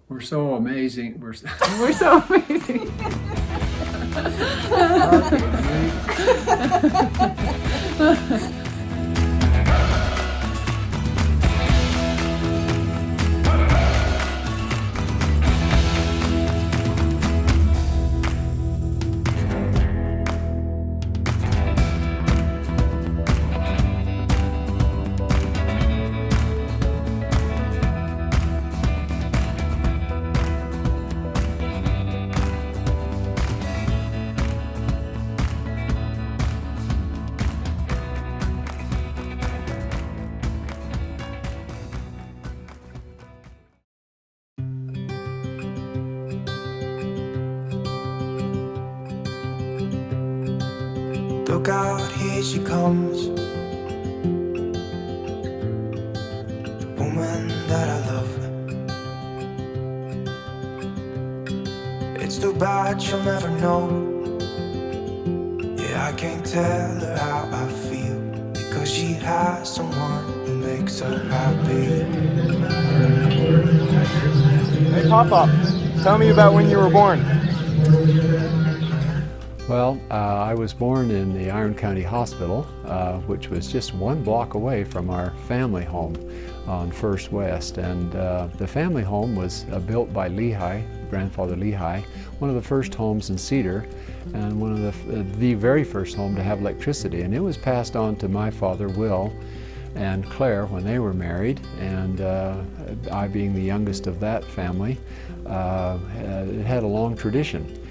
We're so amazing. We're so We're so amazing. Look out, here she comes, the woman that I love. It's too bad she'll never know. Yeah, I can't tell her how I feel, because she has someone who makes her happy. Hey, Papa, tell me about when you were born. Well, I was born in the Iron County Hospital, which was just 1 block away from our family home on First West. And the family home was built by Lehigh, grandfather Lehigh, one of the first homes in Cedar, and one of the very first home to have electricity. And it was passed on to my father, Will, and Claire when they were married. And I, being the youngest of that family, it had a long tradition.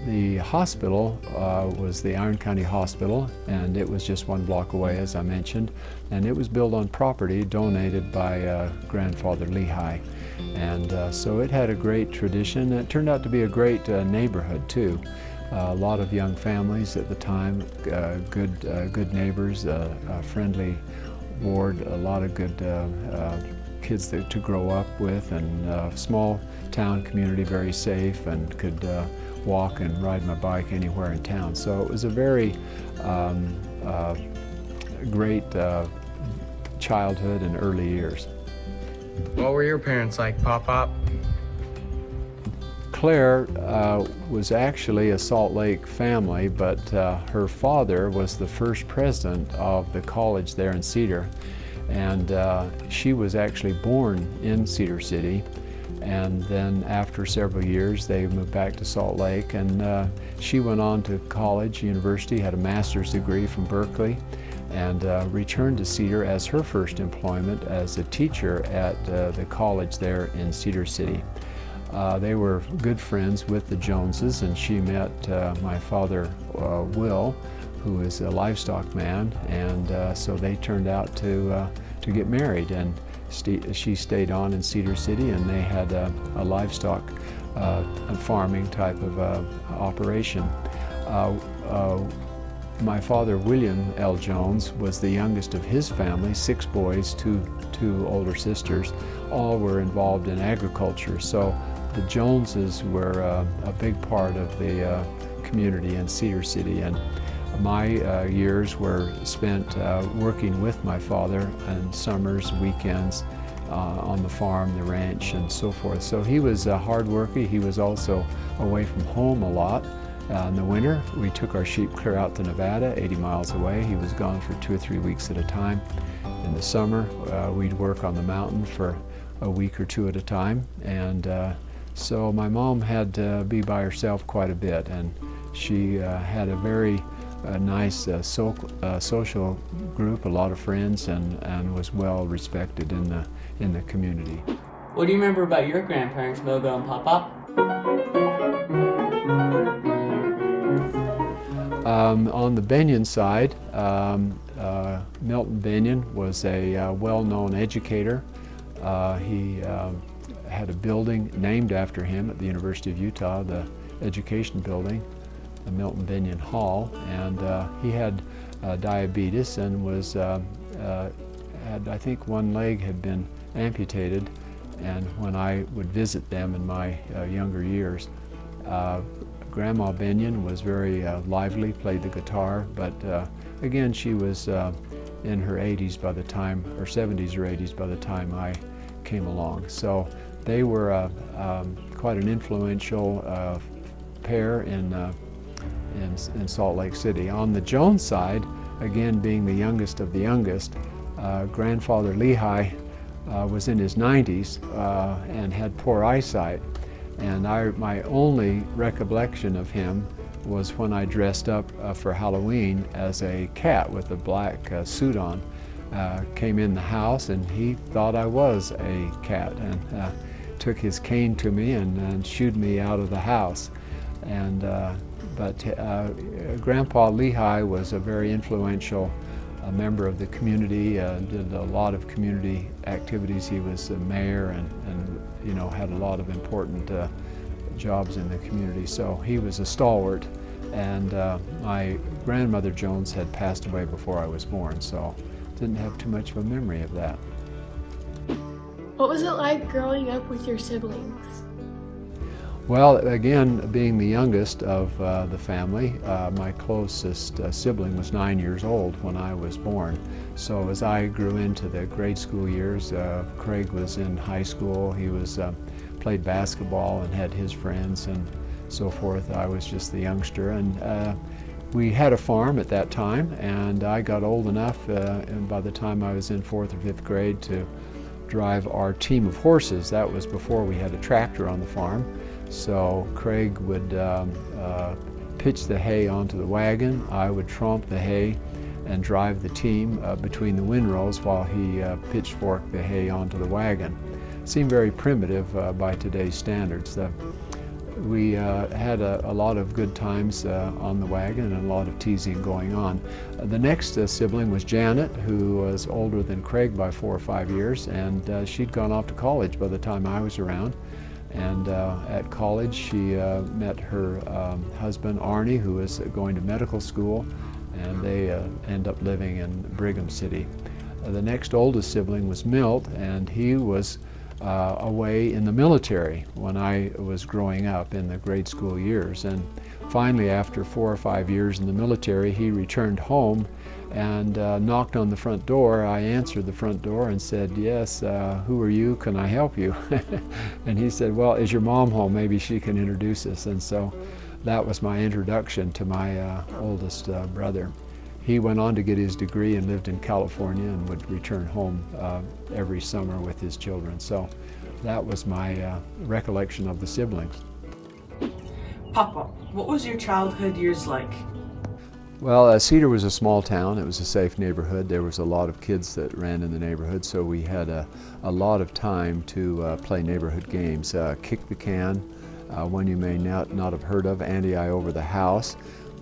The hospital was the Iron County Hospital, and it was just 1 block away, as I mentioned, and it was built on property donated by grandfather Lehigh. And so it had a great tradition. It turned out to be a great neighborhood too. A lot of young families at the time, good neighbors, a friendly ward, a lot of good kids to grow up with, and small town community, very safe, and could walk and ride my bike anywhere in town. So it was a very great childhood and early years. What were your parents like, Pop? Claire was actually a Salt Lake family, but her father was the first president of the college there in Cedar, and she was actually born in Cedar City. And then after several years, they moved back to Salt Lake, and she went on to college, university, had a master's degree from Berkeley, and returned to Cedar as her first employment as a teacher at the college there in Cedar City. They were good friends with the Joneses, and she met my father, Will, who is a livestock man, and so they turned out to get married. And she stayed on in Cedar City, and they had a livestock farming type of operation. My father, William L. Jones, was the youngest of his family, 6 boys, two older sisters. All were involved in agriculture, so the Joneses were a big part of the community in Cedar City. And my years were spent working with my father on summers, weekends, on the farm, the ranch, and so forth. So he was a hard worker. He was also away from home a lot. In the winter, we took our sheep clear out to Nevada, 80 miles away. He was gone for 2 or 3 weeks at a time. In the summer, we'd work on the mountain for a week or 2 at a time. And so my mom had to be by herself quite a bit, and she had a very nice social group, a lot of friends, and was well respected in the community. What do you remember about your grandparents, Mogo and Pop? On the Benyon side, Milton Benyon was a well-known educator. He had a building named after him at the University of Utah, the Education Building, the Milton Benyon Hall, and he had diabetes and was had, I think, 1 leg had been amputated. And when I would visit them in my younger years, Grandma Benyon was very lively, played the guitar, but again, she was in her 80s by the time, or 70s or 80s by the time I came along. So they were quite an influential pair in Salt Lake City. On the Jones side, again being the youngest of the youngest, grandfather Lehi was in his 90s and had poor eyesight. And my only recollection of him was when I dressed up for Halloween as a cat with a black suit on. Came in the house and he thought I was a cat and took his cane to me and shooed me out of the house. But Grandpa Lehi was a very influential member of the community, did a lot of community activities. He was the mayor and you know, had a lot of important jobs in the community. So he was a stalwart, and my grandmother Jones had passed away before I was born, so didn't have too much of a memory of that. What was it like growing up with your siblings? Well, again, being the youngest of the family, my closest sibling was 9 years old when I was born. So as I grew into the grade school years, Craig was in high school. He was played basketball and had his friends and so forth. I was just the youngster, and we had a farm at that time, and I got old enough, and by the time I was in 4th or 5th grade, to drive our team of horses. That was before we had a tractor on the farm. So Craig would pitch the hay onto the wagon. I would tromp the hay and drive the team between the windrows while he pitchforked the hay onto the wagon. Seemed very primitive by today's standards. We had a lot of good times on the wagon and a lot of teasing going on. The next sibling was Janet, who was older than Craig by 4 or 5 years, and she'd gone off to college by the time I was around. And at college she met her husband Arnie, who was going to medical school, and they end up living in Brigham City. The next oldest sibling was Milt, and he was away in the military when I was growing up in the grade school years. And finally, after 4 or 5 years in the military, he returned home and knocked on the front door. I answered the front door and said, "Yes, who are you? Can I help you?" And he said, "Well, is your mom home? Maybe she can introduce us." And so that was my introduction to my oldest brother. He went on to get his degree and lived in California and would return home every summer with his children. So that was my recollection of the siblings. Papa, what was your childhood years like? Well, Cedar was a small town. It was a safe neighborhood. There was a lot of kids that ran in the neighborhood, so we had a lot of time to play neighborhood games. Kick the can, one you may not have heard of, Ante-I over the house,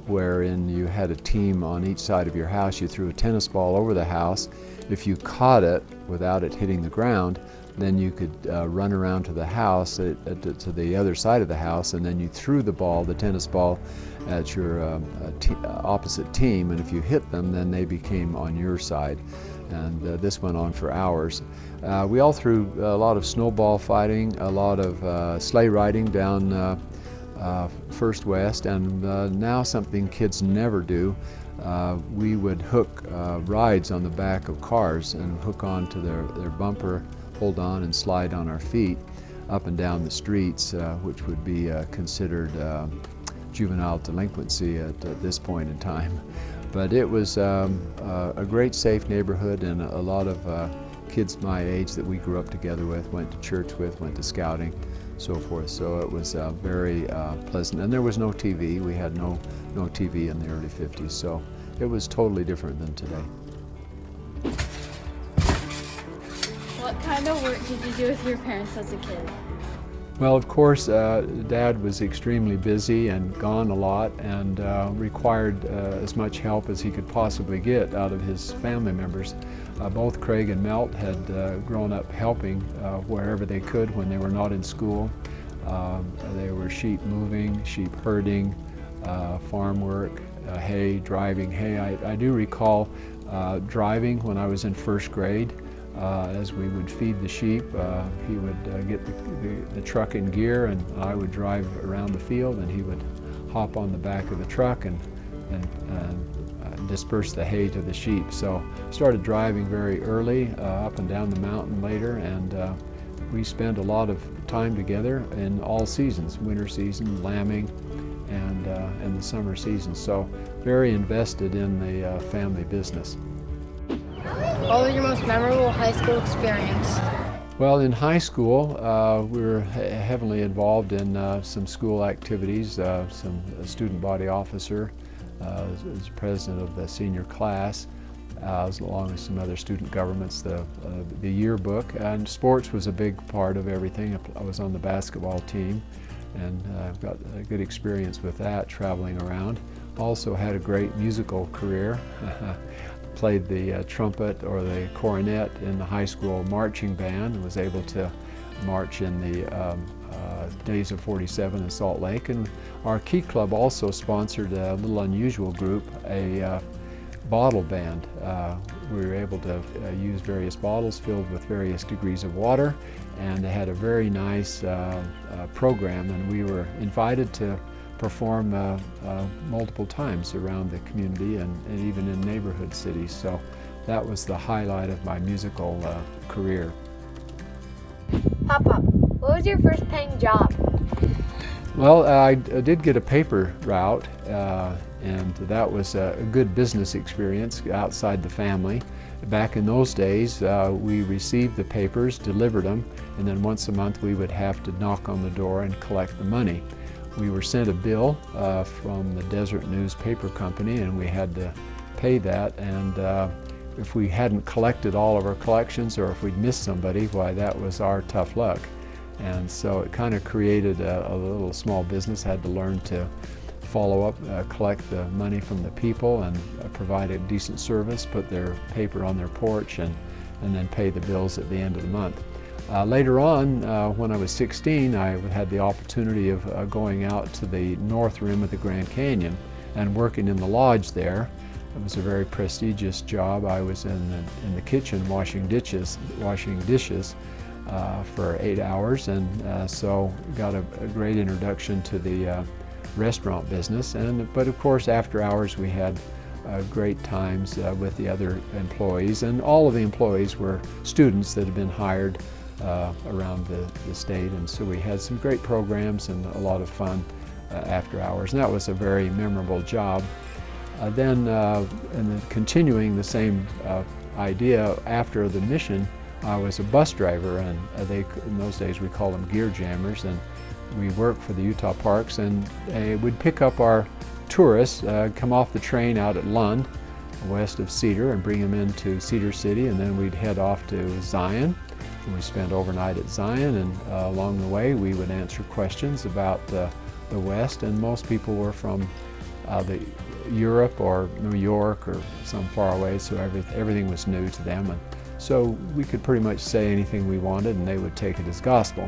wherein you had a team on each side of your house. You threw a tennis ball over the house. If you caught it without it hitting the ground, then you could run around to the house, to the other side of the house, and then you threw the tennis ball, at your opposite team, and if you hit them, then they became on your side. And this went on for hours. We all threw a lot of snowball fighting, a lot of sleigh riding down First West, and now something kids never do. We would hook rides on the back of cars and hook onto their bumper, hold on and slide on our feet up and down the streets, which would be considered juvenile delinquency at this point in time. But it was a great safe neighborhood, and a lot of kids my age that we grew up together with, went to church with, went to scouting, so forth. So it was very pleasant. And there was no TV. We had no TV in the early 50s, so it was totally different than today. What kind of work did you do with your parents as a kid? Well, of course, Dad was extremely busy and gone a lot, and required as much help as he could possibly get out of his family members. Both Craig and Milt had grown up helping wherever they could when they were not in school. They were sheep moving, sheep herding, farm work, hay, driving hay. I do recall driving when I was in first grade. As we would feed the sheep, he would get the truck in gear, and I would drive around the field, and he would hop on the back of the truck and disperse the hay to the sheep. So started driving very early, up and down the mountain later, and we spent a lot of time together in all seasons, winter season, lambing, and the summer season. So very invested in the family business. What was your most memorable high school experience? Well, in high school, we were heavily involved in some school activities, some student body officer, as president of the senior class, along with some other student governments, the yearbook, and sports was a big part of everything. I was on the basketball team, and I've got a good experience with that, traveling around. Also had a great musical career. Played the trumpet or the cornet in the high school marching band and was able to march in the Days of 47 in Salt Lake. And our Key Club also sponsored a little unusual group, a bottle band. We were able to use various bottles filled with various degrees of water, and they had a very nice program, and we were invited to perform multiple times around the community and even in neighborhood cities. So that was the highlight of my musical career. Pop-Up, what was your first paying job? Well, I did get a paper route, and that was a good business experience outside the family. Back in those days, we received the papers, delivered them, and then once a month we would have to knock on the door and collect the money. We were sent a bill from the Desert Newspaper Company, and we had to pay that. And if we hadn't collected all of our collections, or if we'd missed somebody, why, that was our tough luck. And so it kind of created a little small business. Had to learn to follow up, collect the money from the people, and provide a decent service, put their paper on their porch, and then pay the bills at the end of the month. Later on, when I was 16, I had the opportunity of going out to the north rim of the Grand Canyon and working in the lodge there. It was a very prestigious job. I was in the kitchen washing dishes for 8 hours, and so got a great introduction to the restaurant business. But of course, after hours we had great times with the other employees, and all of the employees were students that had been hired around the state, and so we had some great programs and a lot of fun after hours, and that was a very memorable job. And then continuing the same idea after the mission, I was a bus driver, and in those days we called them gear jammers, and we worked for the Utah Parks, and we'd pick up our tourists, come off the train out at Lynden, west of Cedar, and bring them into Cedar City, and then we'd head off to Zion. We spent overnight at Zion, and along the way we would answer questions about the West, and most people were from Europe or New York or some far away, so everything was new to them, and so we could pretty much say anything we wanted and they would take it as gospel.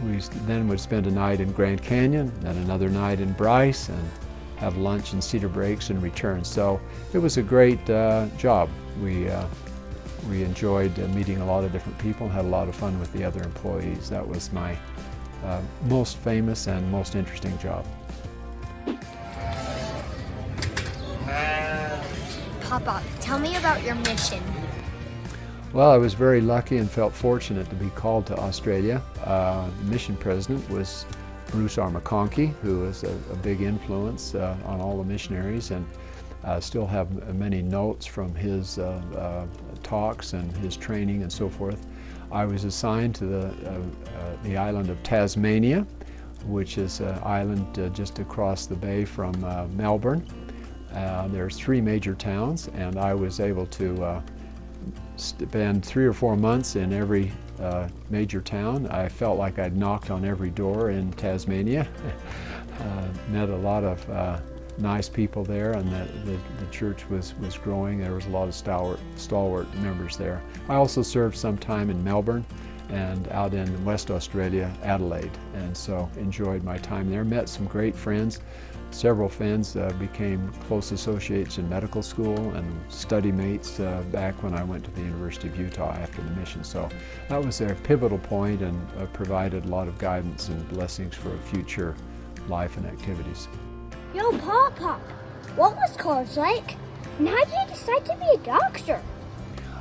We then would spend a night in Grand Canyon, then another night in Bryce, and have lunch in Cedar Breaks and return. So it was a great job. We enjoyed meeting a lot of different people and had a lot of fun with the other employees. That was my most famous and most interesting job. Pop-Up, tell me about your mission. Well, I was very lucky and felt fortunate to be called to Australia. The mission president was Bruce R. McConkie, who was a big influence on all the missionaries, and still have many notes from his talks and his training and so forth. I was assigned to the island of Tasmania, which is an island just across the bay from Melbourne. There's 3 major towns, and I was able to spend 3 or 4 months in every major town. I felt like I'd knocked on every door in Tasmania. Met a lot of nice people there, and the church was growing. There was a lot of stalwart members there. I also served some time in Melbourne and out in West Australia, Adelaide, and so enjoyed my time there. Met some great friends. Several friends became close associates in medical school and study mates back when I went to the University of Utah after the mission. So that was a pivotal point and provided a lot of guidance and blessings for future life and activities. Yo, Pop-Up, what was college like? And how did you decide to be a doctor?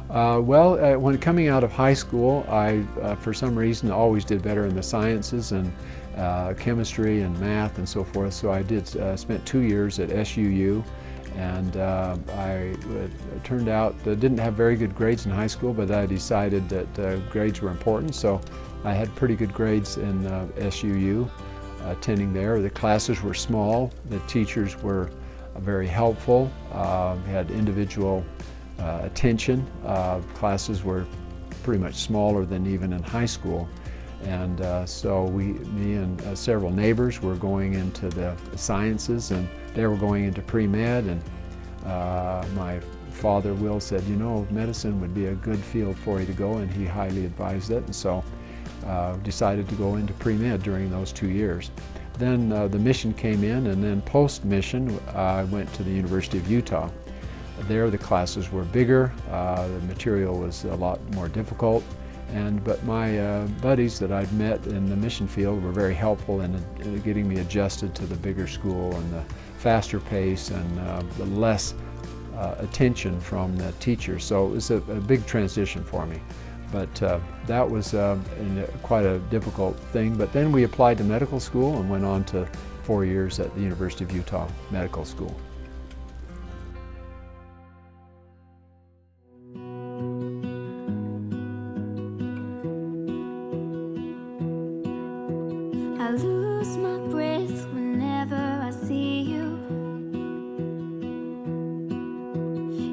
When coming out of high school, I, for some reason, always did better in the sciences and chemistry and math and so forth. So I spent 2 years at SUU, and I turned out didn't have very good grades in high school, but I decided that grades were important. So I had pretty good grades in SUU, attending there. The classes were small. The teachers were very helpful. Had individual attention. Classes were pretty much smaller than even in high school. And so me and several neighbors were going into the sciences, and they were going into pre-med, and my father, Will, said, you know, medicine would be a good field for you to go, and he highly advised it, and so decided to go into pre-med during those 2 years. Then the mission came in, and then post-mission I went to the University of Utah. There the classes were bigger, the material was a lot more difficult, but my buddies that I'd met in the mission field were very helpful in getting me adjusted to the bigger school and the faster pace and the less attention from the teachers. So it was a big transition for me. But that was quite a difficult thing. But then we applied to medical school and went on to 4 years at the University of Utah Medical School. I lose my breath whenever I see you.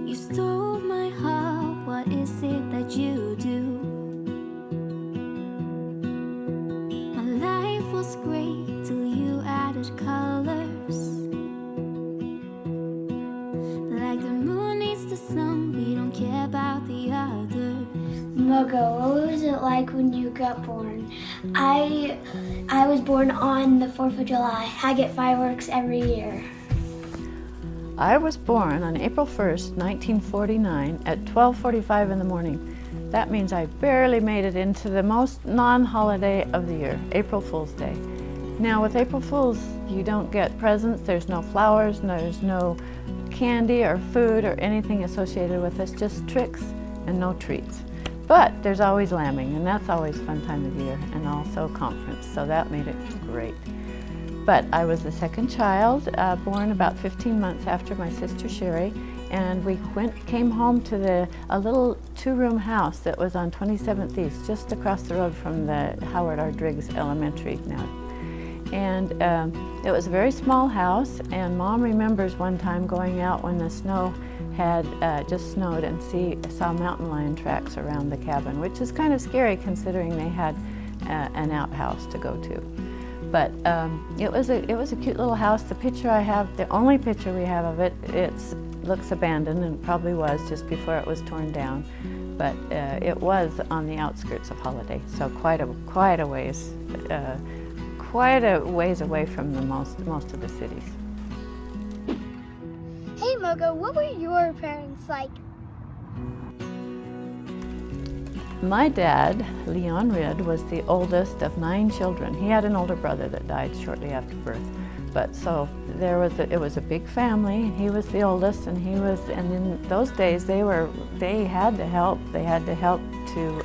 You stole my heart, what is it that you do? My life was great till you added colors. Like the moon needs the sun, we don't care about the others. Mogo, what was it like when you got born? I was born on the 4th of July. I get fireworks every year. I was born on April 1st, 1949 at 12:45 in the morning. That means I barely made it into the most non-holiday of the year, April Fool's Day. Now with April Fools, you don't get presents, there's no flowers, there's no candy or food or anything associated with this, just tricks and no treats. But there's always lambing, and that's always a fun time of year, and also conference, so that made it great. But I was the second child, born about 15 months after my sister Sherry, and we came home to a little 2-room house that was on 27th East, just across the road from the Howard R. Driggs Elementary now. And it was a very small house, and Mom remembers one time going out when the snow had just snowed and saw mountain lion tracks around the cabin, which is kind of scary considering they had an outhouse to go to. But it was a cute little house. The picture I have, the only picture we have of it, it looks abandoned, and probably was just before it was torn down. But it was on the outskirts of Holiday, so quite a ways away from the most of the cities. Hey Mogo, what were your parents like? My dad, Leon Ridd, was the oldest of 9 children. He had an older brother that died shortly after birth. But so it was a big family. He was the oldest, and in those days they had to help. They had to help to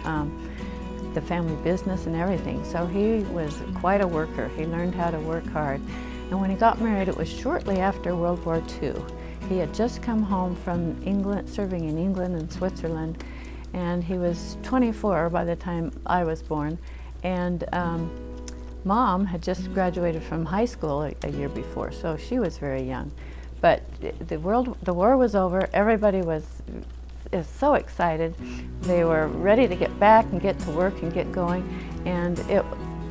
the family business and everything. So he was quite a worker. He learned how to work hard. And when he got married, it was shortly after World War II. He had just come home from England, serving in England and Switzerland, and he was 24 by the time I was born. And Mom had just graduated from high school a year before, so she was very young. But the war was over. Everybody was so excited. They were ready to get back and get to work and get going. And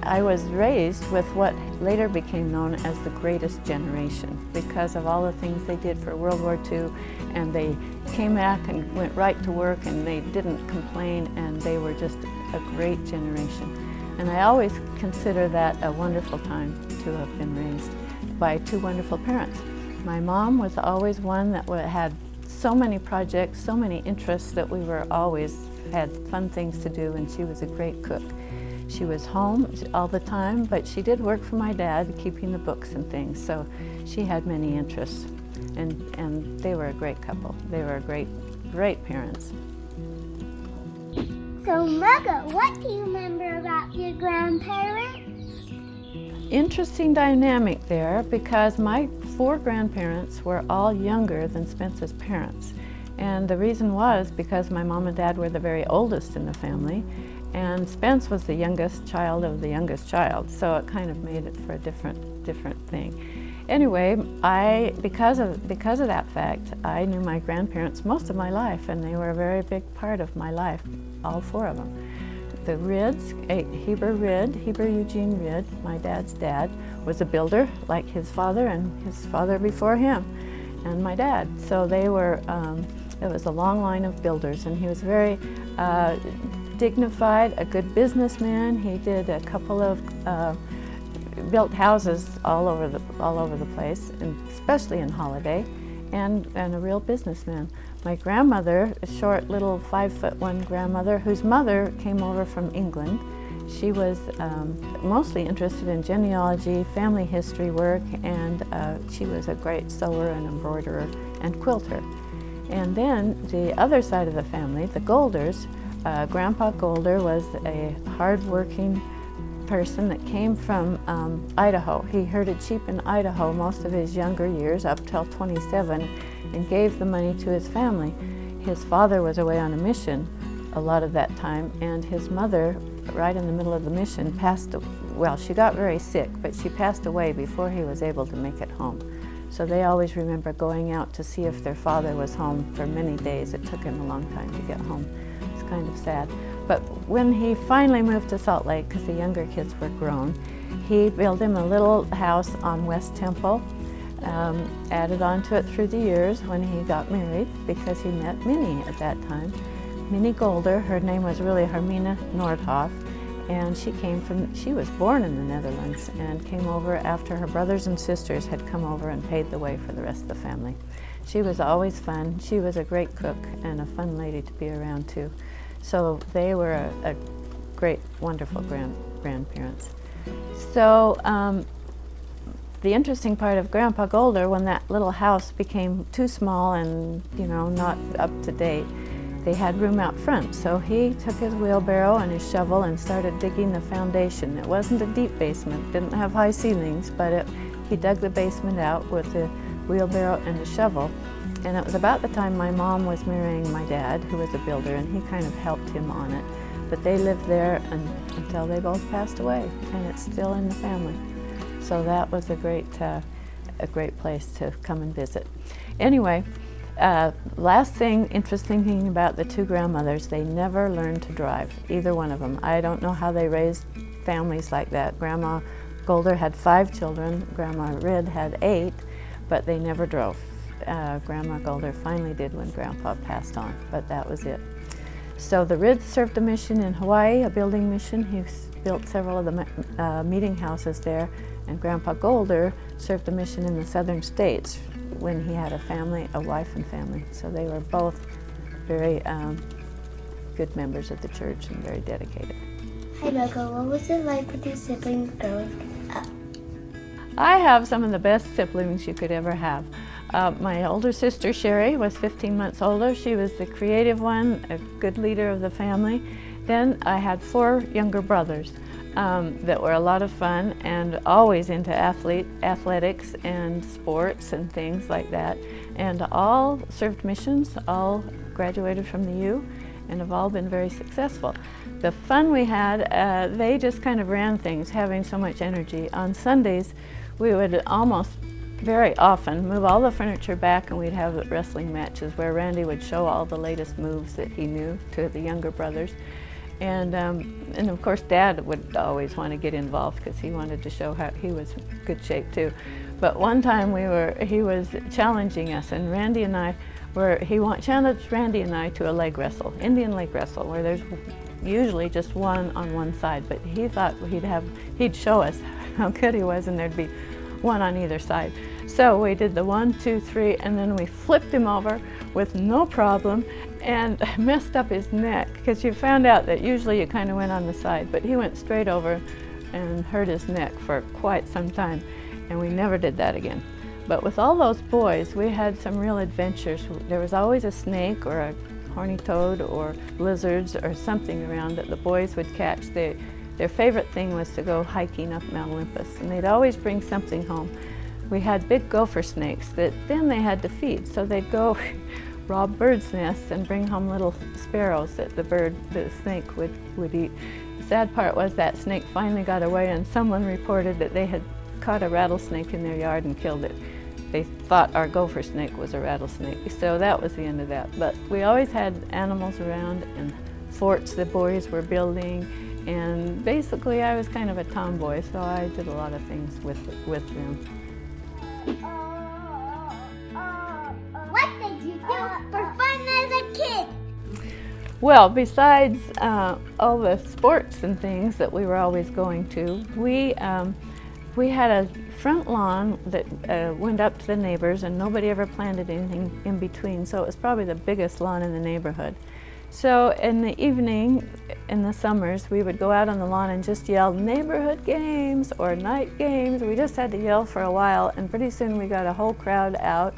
I was raised with what later became known as the greatest generation because of all the things they did for World War II, and they came back and went right to work, and they didn't complain, and they were just a great generation. And I always consider that a wonderful time to have been raised by 2 wonderful parents. My mom was always one that had so many projects, so many interests that we were always had fun things to do, and she was a great cook. She was home all the time, but she did work for my dad, keeping the books and things, so she had many interests. And they were a great couple. They were great parents. So, Mogo, what do you remember about your grandparents? Interesting dynamic there, because my 4 grandparents were all younger than Spence's parents. And the reason was because my mom and dad were the very oldest in the family, and Spence was the youngest child of the youngest child, so it kind of made it for a different thing. Anyway, because of that fact, I knew my grandparents most of my life, and they were a very big part of my life, all 4 of them. The Rydds, Heber Eugene Rydd, my dad's dad, was a builder like his father and his father before him, and my dad. So they were, it was a long line of builders, and he was very dignified, a good businessman. He did a couple of built houses all over the place, and especially in Holiday, and a real businessman. My grandmother, a short little 5'1" grandmother, whose mother came over from England. She was mostly interested in genealogy, family history work, and she was a great sewer and embroiderer and quilter. And then the other side of the family, the Golders, Grandpa Golder was a hard-working person that came from Idaho. He herded sheep in Idaho most of his younger years, up till 27, and gave the money to his family. His father was away on a mission a lot of that time, and his mother, right in the middle of the mission, she got very sick, but she passed away before he was able to make it home. So they always remember going out to see if their father was home for many days. It took him a long time to get home. It's kind of sad. But when he finally moved to Salt Lake, because the younger kids were grown, he built him a little house on West Temple, added on to it through the years when he got married, because he met Minnie at that time. Minnie Golder, her name was really Hermina Nordhoff, and she was born in the Netherlands and came over after her brothers and sisters had come over and paved the way for the rest of the family. She was always fun. She was a great cook and a fun lady to be around too. So they were a great, wonderful grandparents. So the interesting part of Grandpa Golder, when that little house became too small and not up to date, they had room out front. So he took his wheelbarrow and his shovel and started digging the foundation. It wasn't a deep basement, didn't have high ceilings, but he dug the basement out with the wheelbarrow and the shovel. And it was about the time my mom was marrying my dad, who was a builder, and he kind of helped him on it. But they lived there until they both passed away, and it's still in the family. So that was a great place to come and visit. Anyway, last thing, interesting thing about the 2 grandmothers, they never learned to drive, either one of them. I don't know how they raised families like that. Grandma Golder had 5 children, Grandma Rydd had 8, but they never drove. Grandma Golder finally did when Grandpa passed on, but that was it. So the Rydds served a mission in Hawaii, a building mission. He built several of the meeting houses there, and Grandpa Golder served a mission in the southern states when he had a wife and family. So they were both very good members of the church and very dedicated. Hi Mogo, what was it like with your siblings growing up? I have some of the best siblings you could ever have. My older sister, Sherry, was 15 months older. She was the creative one, a good leader of the family. Then I had 4 younger brothers that were a lot of fun and always into athletics and sports and things like that. And all served missions, all graduated from the U, and have all been very successful. The fun we had, they just kind of ran things, having so much energy. On Sundays, we would almost very often move all the furniture back, and we'd have wrestling matches where Randy would show all the latest moves that he knew to the younger brothers. And of course Dad would always want to get involved because he wanted to show how he was in good shape too. But one time he was challenging us, and he challenged Randy and I to a leg wrestle, Indian leg wrestle, where there's usually just one on one side, but he thought he'd show us how good he was, and there'd be one on either side. So we did the 1, 2, 3, and then we flipped him over with no problem and messed up his neck, because you found out that usually you kind of went on the side, but he went straight over and hurt his neck for quite some time, and we never did that again. But with all those boys, we had some real adventures. There was always a snake or a horny toad or lizards or something around that the boys would catch. Their favorite thing was to go hiking up Mount Olympus, and they'd always bring something home. We had big gopher snakes that then they had to feed, so they'd go rob birds' nests and bring home little sparrows that the snake would eat. The sad part was that snake finally got away, and someone reported that they had caught a rattlesnake in their yard and killed it. They thought our gopher snake was a rattlesnake, so that was the end of that. But we always had animals around and forts the boys were building, and basically I was kind of a tomboy, so I did a lot of things with them. What did you do for fun as a kid? Well, besides all the sports and things that we were always going to, we had a front lawn that went up to the neighbors, and nobody ever planted anything in between, so it was probably the biggest lawn in the neighborhood. So in the evening, in the summers, we would go out on the lawn and just yell neighborhood games or night games. We just had to yell for a while, and pretty soon we got a whole crowd out,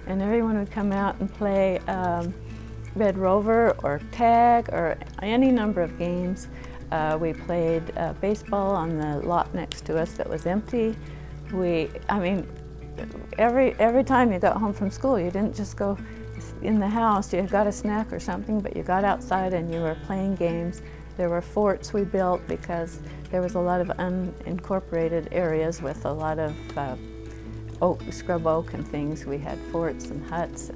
and everyone would come out and play Red Rover or tag or any number of games. We played baseball on the lot next to us that was empty. Every time you got home from school, you didn't just go in the house. You got a snack or something, but you got outside and you were playing games. There were forts we built because there was a lot of unincorporated areas with a lot of scrub oak and things. We had forts and huts,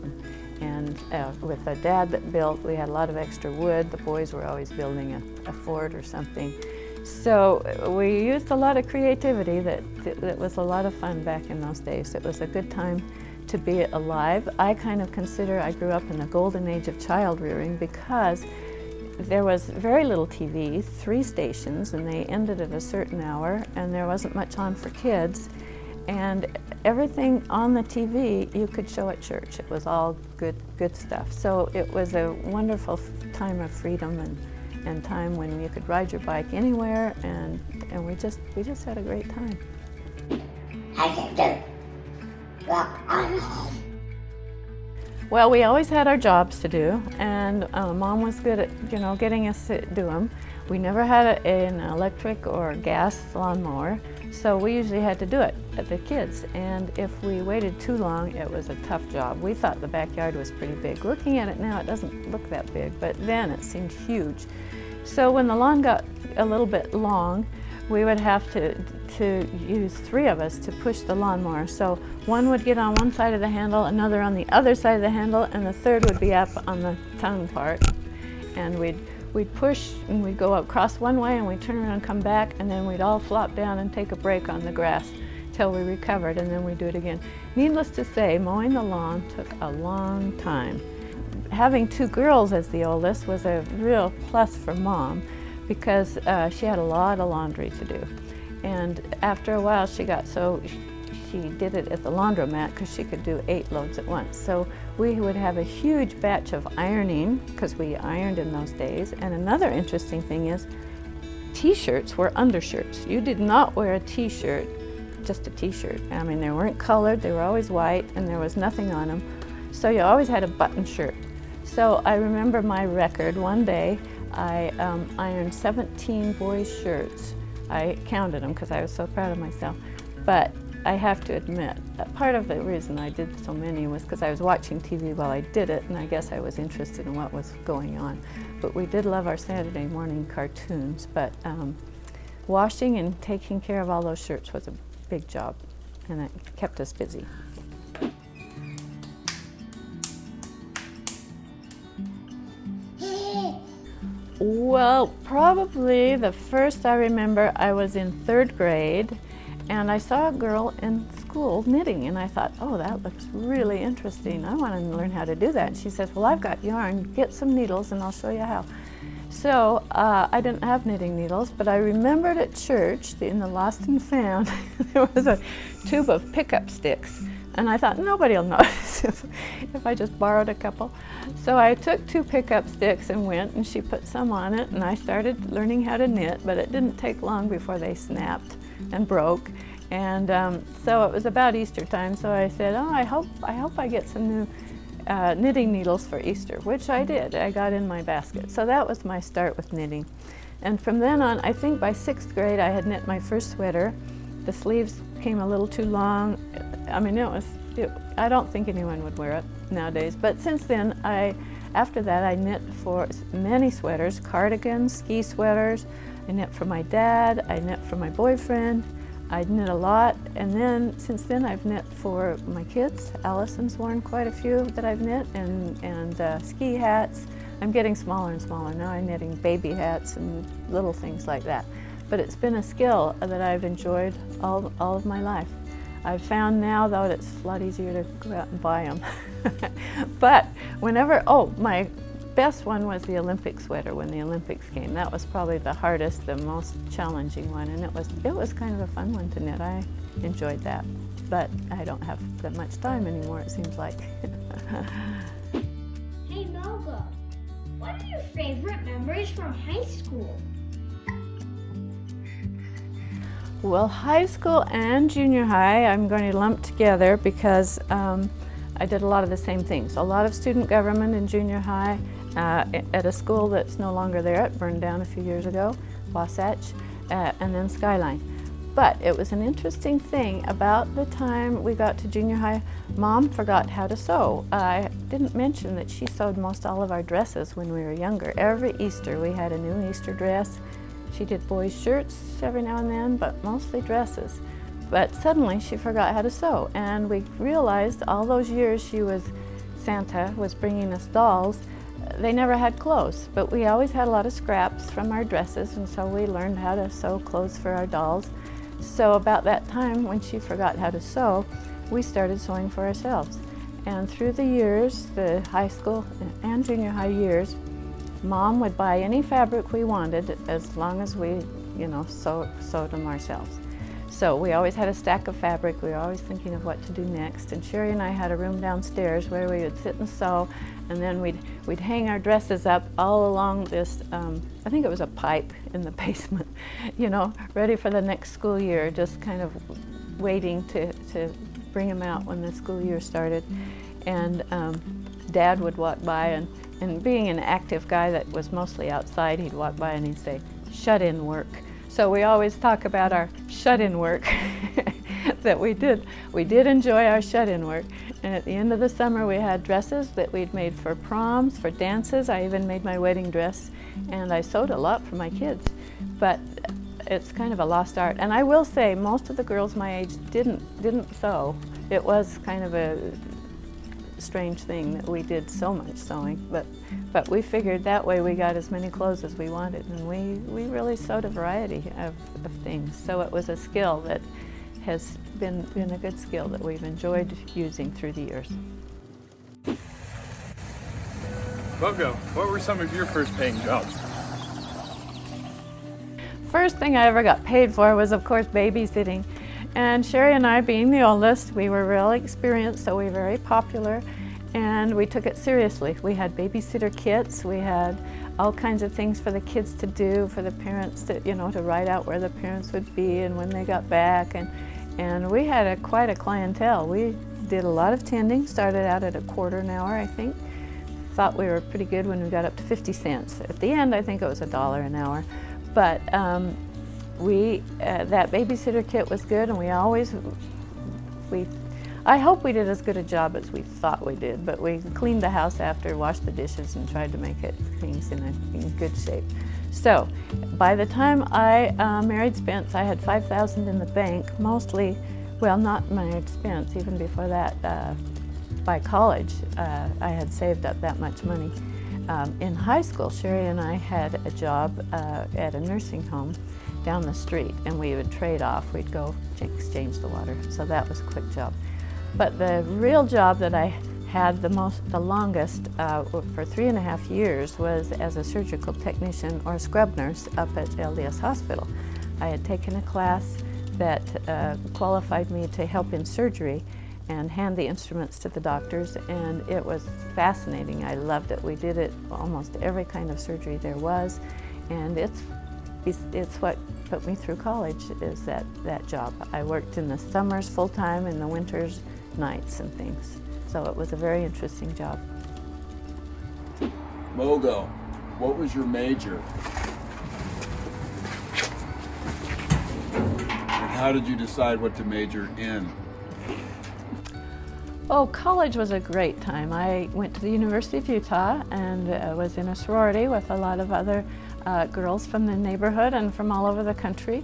and with a dad that built, we had a lot of extra wood. The boys were always building a fort or something. So we used a lot of creativity that was a lot of fun back in those days. It was a good time to be alive. I kind of consider I grew up in the golden age of child rearing because there was very little TV, 3 stations, and they ended at a certain hour, and there wasn't much on for kids. And everything on the TV you could show at church. It was all good stuff. So it was a wonderful time of freedom and time when you could ride your bike anywhere, and we just had a great time. Well, we always had our jobs to do, and Mom was good at getting us to do them. We never had an electric or gas lawnmower, so we usually had to do it at the kids. And if we waited too long, it was a tough job. We thought the backyard was pretty big. Looking at it now, it doesn't look that big, but then it seemed huge. So when the lawn got a little bit long, we would have to use 3 of us to push the lawnmower. So one would get on one side of the handle, another on the other side of the handle, and the third would be up on the tongue part. And we'd push, and we'd go across one way, and we'd turn around and come back, and then we'd all flop down and take a break on the grass till we recovered, and then we'd do it again. Needless to say, mowing the lawn took a long time. Having 2 girls as the oldest was a real plus for Mom because she had a lot of laundry to do. And after a while she got so she did it at the laundromat because she could do 8 loads at once. So we would have a huge batch of ironing because we ironed in those days. And another interesting thing is t-shirts were undershirts. You did not wear a t-shirt, just a t-shirt. I mean, they weren't colored, they were always white, and there was nothing on them. So you always had a button shirt. So I remember my record. One day I ironed 17 boys' shirts. I counted them because I was so proud of myself. But I have to admit, part of the reason I did so many was because I was watching TV while I did it, and I guess I was interested in what was going on. But we did love our Saturday morning cartoons, but washing and taking care of all those shirts was a big job, and it kept us busy. Well, probably the first I remember, I was in 3rd grade, and I saw a girl in school knitting, and I thought, oh, that looks really interesting. I want to learn how to do that. And she says, well, I've got yarn. Get some needles, and I'll show you how. So I didn't have knitting needles, but I remembered at church, in the Lost and Found, there was a tube of pickup sticks. And I thought, nobody will notice if I just borrowed a couple. So I took 2 pickup sticks and went, and she put some on it, and I started learning how to knit, but it didn't take long before they snapped and broke. And so it was about Easter time, so I said, oh, I hope I get some new knitting needles for Easter, which I did. I got in my basket. So that was my start with knitting. And from then on, I think by 6th grade, I had knit my first sweater. The sleeves came a little too long. I mean, I don't think anyone would wear it nowadays. But since then, after that, I knit for many sweaters, cardigans, ski sweaters. I knit for my dad, I knit for my boyfriend. I knit a lot, and then since then I've knit for my kids. Allison's worn quite a few that I've knit, and ski hats. I'm getting smaller and smaller now. I'm knitting baby hats and little things like that. But it's been a skill that I've enjoyed all of my life. I've found now, though, that it's a lot easier to go out and buy them. But whenever, my best one was the Olympic sweater when the Olympics came. That was probably the hardest, the most challenging one, and it was kind of a fun one to knit. I enjoyed that, but I don't have that much time anymore, it seems like. Hey Mogo, what are your favorite memories from high school? Well, high school and junior high I'm going to lump together because I did a lot of the same things. A lot of student government in junior high, at a school that's no longer there. It burned down a few years ago, Wasatch, and then Skyline. But it was an interesting thing. About the time we got to junior high, Mom forgot how to sew. I didn't mention that she sewed most all of our dresses when we were younger. Every Easter we had a new Easter dress. She did boys' shirts every now and then, but mostly dresses. But suddenly she forgot how to sew, and we realized all those years Santa was bringing us dolls, they never had clothes, but we always had a lot of scraps from our dresses, and so we learned how to sew clothes for our dolls. So about that time, when she forgot how to sew, we started sewing for ourselves. And through the years, the high school and junior high years, Mom would buy any fabric we wanted as long as we, sewed them ourselves. So we always had a stack of fabric. We were always thinking of what to do next. And Sherry and I had a room downstairs where we would sit and sew, and then we'd hang our dresses up all along this, I think it was a pipe in the basement, ready for the next school year, just kind of waiting to bring them out when the school year started. And Dad would walk by, and being an active guy that was mostly outside, he'd walk by and he'd say, "Shut-in work." So we always talk about our shut-in work that we did. We did enjoy our shut-in work. And at the end of the summer, we had dresses that we'd made for proms, for dances. I even made my wedding dress, and I sewed a lot for my kids. But it's kind of a lost art. And I will say, most of the girls my age didn't sew. It was kind of a strange thing that we did so much sewing, but we figured that way we got as many clothes as we wanted, and we really sewed a variety of things. So it was a skill that has been a good skill that we've enjoyed using through the years. Mogo, what were some of your first paying jobs? First thing I ever got paid for was, of course, babysitting. And Sherry and I, being the oldest, we were really experienced, so we were very popular, and we took it seriously. We had babysitter kits, we had all kinds of things for the kids to do, for the parents to, to write out where the parents would be and when they got back, and we had quite a clientele. We did a lot of tending, started out at $1/4 an hour, I think. Thought we were pretty good when we got up to 50 cents. At the end, I think it was $1 an hour. But that babysitter kit was good, and I hope we did as good a job as we thought we did, but we cleaned the house after, washed the dishes, and tried to make things in good shape. So by the time I married Spence, I had $5,000 in the bank, mostly, well, not married Spence, even before that, by college, I had saved up that much money. In high school, Sherry and I had a job at a nursing home down the street, and we would trade off. We'd go exchange the water, so that was a quick job. But the real job that I had the longest for 3.5 years was as a surgical technician or scrub nurse up at LDS Hospital. I had taken a class that qualified me to help in surgery and hand the instruments to the doctors, and it was fascinating. I loved it. We did it almost every kind of surgery there was, and it's what put me through college, is that job. I worked in the summers full-time, in the winters nights and things. So it was a very interesting job. Mogo, what was your major? And how did you decide what to major in? Oh, college was a great time. I went to the University of Utah and was in a sorority with a lot of other girls from the neighborhood and from all over the country.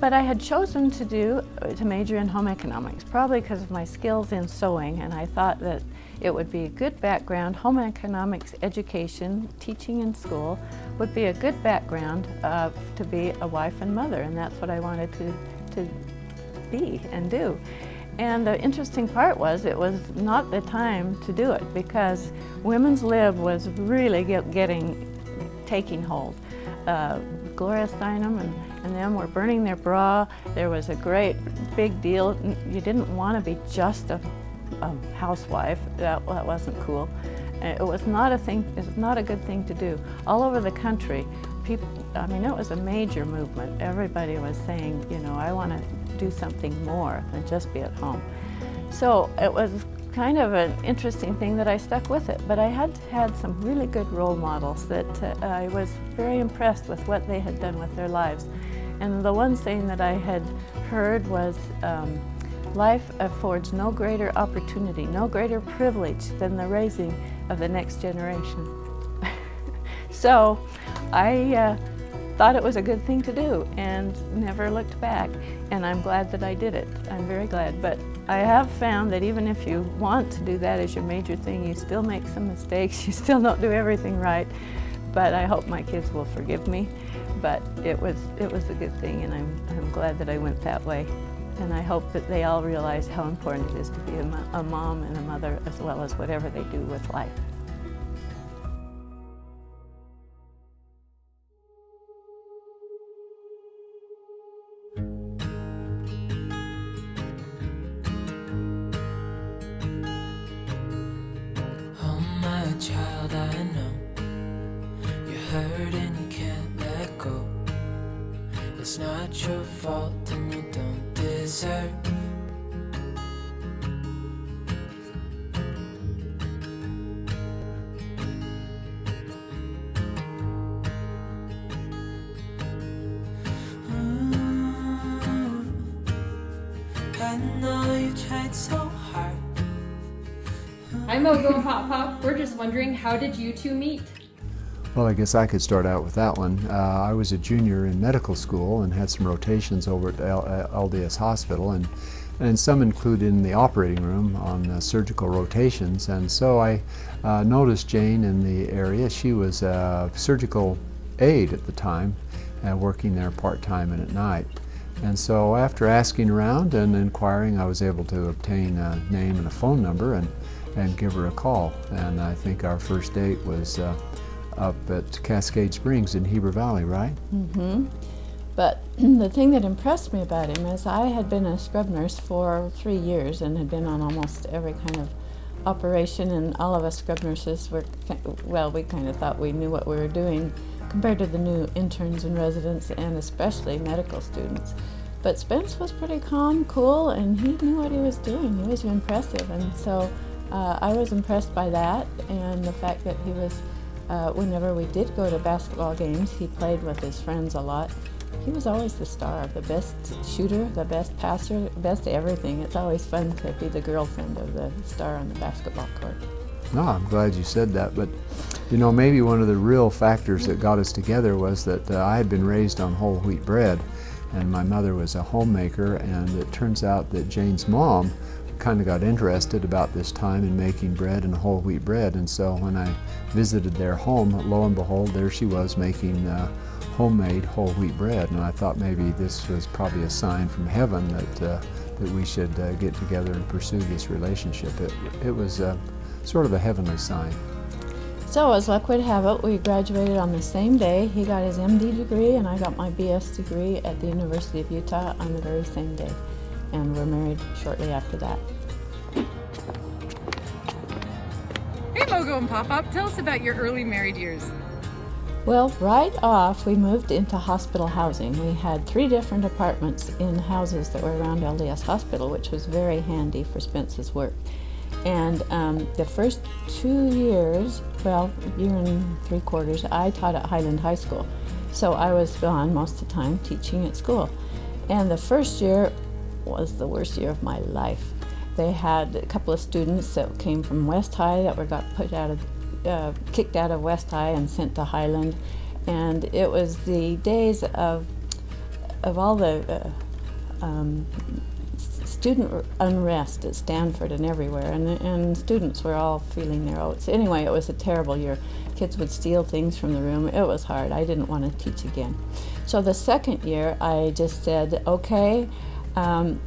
But I had chosen to major in home economics, probably because of my skills in sewing, and I thought that it would be a good background. Home economics education, teaching in school, would be a good background to be a wife and mother, and that's what I wanted to be and do. And the interesting part was it was not the time to do it because women's lib was really taking hold. Gloria Steinem and them were burning their bra. There was a great big deal. You didn't want to be just a housewife. That wasn't cool. It was not a thing. It was not a good thing to do. All over the country, people. I mean, it was a major movement. Everybody was saying, you know, I want to do something more than just be at home. So it was kind of an interesting thing that I stuck with it, but I had some really good role models that I was very impressed with what they had done with their lives. And the one saying that I had heard was, life affords no greater opportunity, no greater privilege than the raising of the next generation. So I thought it was a good thing to do and never looked back, and I'm glad that I did it. I'm very glad. But I have found that even if you want to do that as your major thing, you still make some mistakes, you still don't do everything right. But I hope my kids will forgive me. But it was a good thing, and I'm glad that I went that way. And I hope that they all realize how important it is to be a mom and a mother, as well as whatever they do with life. Child, I know you're hurt and you can't let go. It's not your fault and you don't deserve. I know you tried so hard. Hi Mogo and Pop Pop. We're just wondering, how did you two meet? Well, I guess I could start out with that one. I was a junior in medical school and had some rotations over at LDS Hospital, and some included in the operating room on surgical rotations. And so I noticed Jane in the area. She was a surgical aide at the time, working there part-time and at night. And so after asking around and inquiring, I was able to obtain a name and a phone number and give her a call. And I think our first date was up at Cascade Springs in Heber Valley, right? Mm-hmm. But the thing that impressed me about him is I had been a scrub nurse for 3 years and had been on almost every kind of operation, and all of us scrub nurses were, well, we kind of thought we knew what we were doing compared to the new interns and residents, and especially medical students. But Spence was pretty calm, cool, and he knew what he was doing. He was impressive, and so I was impressed by that, and the fact that he was, whenever we did go to basketball games, he played with his friends a lot. He was always the star, the best shooter, the best passer, best everything. It's always fun to be the girlfriend of the star on the basketball court. No, I'm glad you said that, but you know, maybe one of the real factors that got us together was that I had been raised on whole wheat bread, and my mother was a homemaker, and it turns out that Jane's mom kind of got interested about this time in making bread and whole wheat bread, and so when I visited their home, lo and behold, there she was making homemade whole wheat bread, and I thought maybe this was probably a sign from heaven that we should get together and pursue this relationship. It was sort of a heavenly sign. So as luck would have it, we graduated on the same day. He got his MD degree and I got my BS degree at the University of Utah on the very same day, and we're married shortly after that. Hey Mogo and Pop-Up, tell us about your early married years. Well, right off, we moved into hospital housing. We had 3 different apartments in houses that were around LDS Hospital, which was very handy for Spence's work. And the first 2 years, well, year and 3/4, I taught at Highland High School. So I was gone most of the time teaching at school. And the first year was the worst year of my life. They had a couple of students that came from West High that got kicked out of West High and sent to Highland. And it was the days of all the student unrest at Stanford and everywhere, and students were all feeling their oats. Anyway, it was a terrible year. Kids would steal things from the room. It was hard. I didn't want to teach again. So the second year, I just said, okay, I'm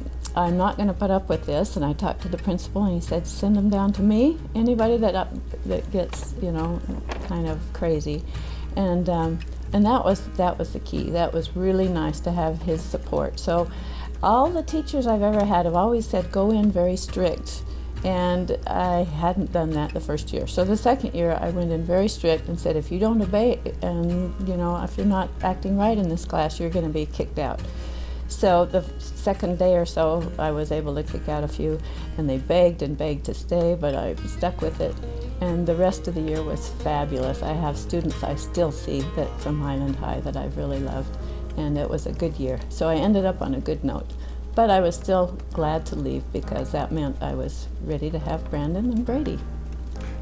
not going to put up with this. And I talked to the principal, and he said, send them down to me. Anybody that gets, kind of crazy, and that was the key. That was really nice to have his support. So all the teachers I've ever had have always said, go in very strict. And I hadn't done that the first year. So the second year I went in very strict and said, if you don't obey, and if you're not acting right in this class, you're going to be kicked out. So the second day or so, I was able to kick out a few, and they begged and begged to stay, but I stuck with it. And the rest of the year was fabulous. I have students I still see that from Highland High that I've really loved, and it was a good year. So I ended up on a good note. But I was still glad to leave because that meant I was ready to have Brandon and Brady.